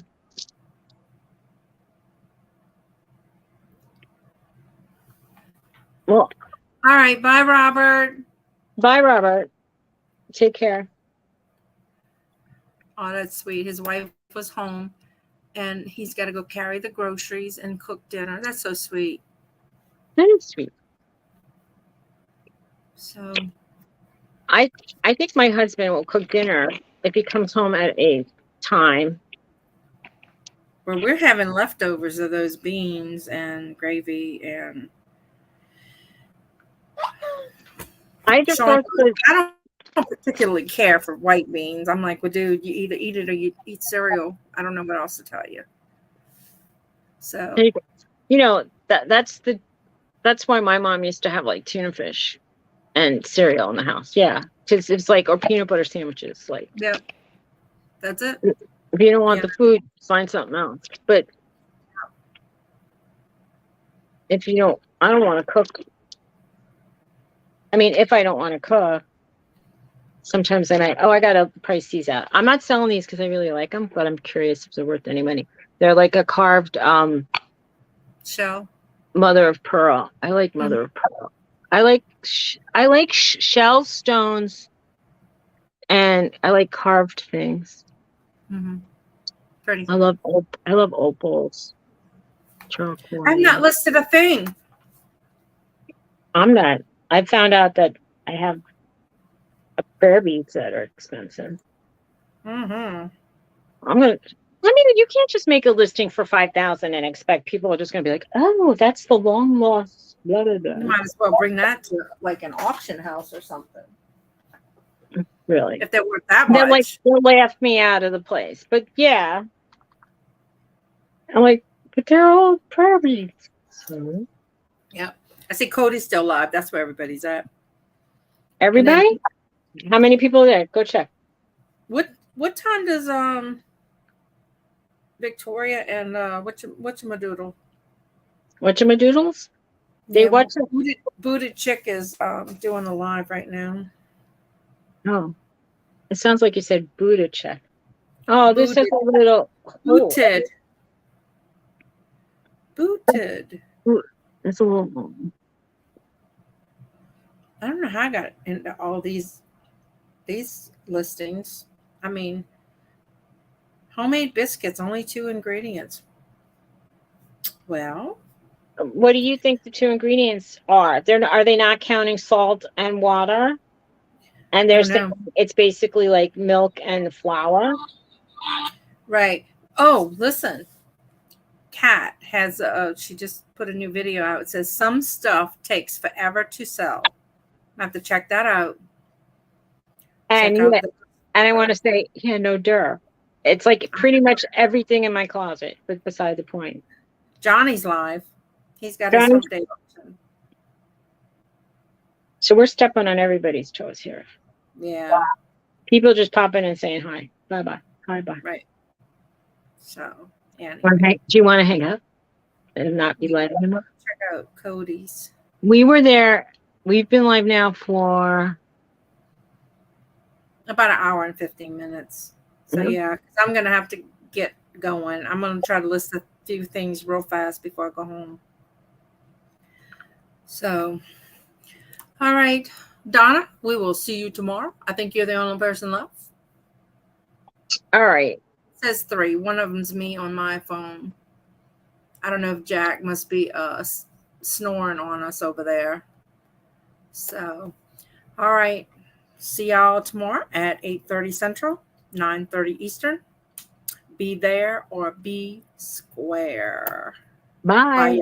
Speaker 2: Well,
Speaker 1: all right. Bye, Robert.
Speaker 2: Bye, Robert. Take care.
Speaker 1: Oh, that's sweet. His wife was home, and he's got to go carry the groceries and cook dinner. That's so sweet.
Speaker 2: That is sweet.
Speaker 1: So
Speaker 2: I think my husband will cook dinner if he comes home at a time.
Speaker 1: well, we're having leftovers of those beans and gravy and
Speaker 2: I just
Speaker 1: Sean,
Speaker 2: roasted.
Speaker 1: I don't particularly care for white beans. I'm like, well, dude, you either eat it or you eat cereal. I don't know what else to tell you. So
Speaker 2: That's why my mom used to have like tuna fish and cereal in the house. Yeah, because it's like, or peanut butter sandwiches. Like,
Speaker 1: yeah, that's it.
Speaker 2: if you don't want the food, find something else. But if you don't, I don't want to cook. I mean, if I don't want to cook, sometimes then I gotta price these out. I'm not selling these because I really like them, but I'm curious if they're worth any money. They're like a carved
Speaker 1: Shell.
Speaker 2: mother of pearl. I like mother of pearl. I like shell stones, and I like carved things.
Speaker 1: Mm-hmm. Pretty.
Speaker 2: I love opals. Turquoise.
Speaker 1: I've not listed a thing.
Speaker 2: I'm not. I found out that I have bear beads that are expensive.
Speaker 1: Mm-hmm.
Speaker 2: I mean, you can't just make a listing for 5,000 and expect people are just going to be like, "Oh, that's the long lost." Blah, blah, blah.
Speaker 1: You might as well bring that to like an auction house or something.
Speaker 2: Really?
Speaker 1: If they're worth that much.
Speaker 2: They'll laugh me out of the place. But yeah. I'm like, but they're all prayer beads. So.
Speaker 1: Yeah. I see Cody's still live. That's where everybody's at.
Speaker 2: Everybody? How many people are there? Go check.
Speaker 1: What time does Victoria and whatchamadoodle?
Speaker 2: Whatchamadoodles? They watch
Speaker 1: Booted Chick is doing a live right now.
Speaker 2: Oh. It sounds like you said Buddha check. Oh, this is a little
Speaker 1: booted. Booted.
Speaker 2: It's a little.
Speaker 1: I don't know how I got into all these listings. I mean, homemade biscuits, only 2 ingredients. Well,
Speaker 2: what do you think the 2 ingredients are? Are they not counting salt and water? And they're saying it's basically like milk and flour.
Speaker 1: Right. Oh, listen. Kat has she just put a new video out. It says some stuff takes forever to sell. I have to check that out.
Speaker 2: And I want to say, no, It's like pretty much everything in my closet, but beside the point.
Speaker 1: Johnny's live. He's got his
Speaker 2: Johnny-
Speaker 1: hump day option.
Speaker 2: So we're stepping on everybody's toes here.
Speaker 1: Yeah.
Speaker 2: People just popping and saying hi. Bye-bye. Bye-bye.
Speaker 1: Right. So, anyway.
Speaker 2: Do you want to hang up and not be live anymore?
Speaker 1: Check out Cody's.
Speaker 2: We were there. We've been live now for
Speaker 1: About an hour and 15 minutes. So,
Speaker 2: Mhm.
Speaker 1: yeah, 'cause I'm going to have to get going. I'm going to try to list a few things real fast before I go home. So, all right. Donna, we will see you tomorrow. I think you're the only person left.
Speaker 2: all right.
Speaker 1: It says 3. One of them's me on my phone. I don't know if Jack must be snoring on us over there. So, all right. See y'all tomorrow at 8:30 Central, 9:30 Eastern. Be there or be square.
Speaker 2: Bye.
Speaker 1: Bye.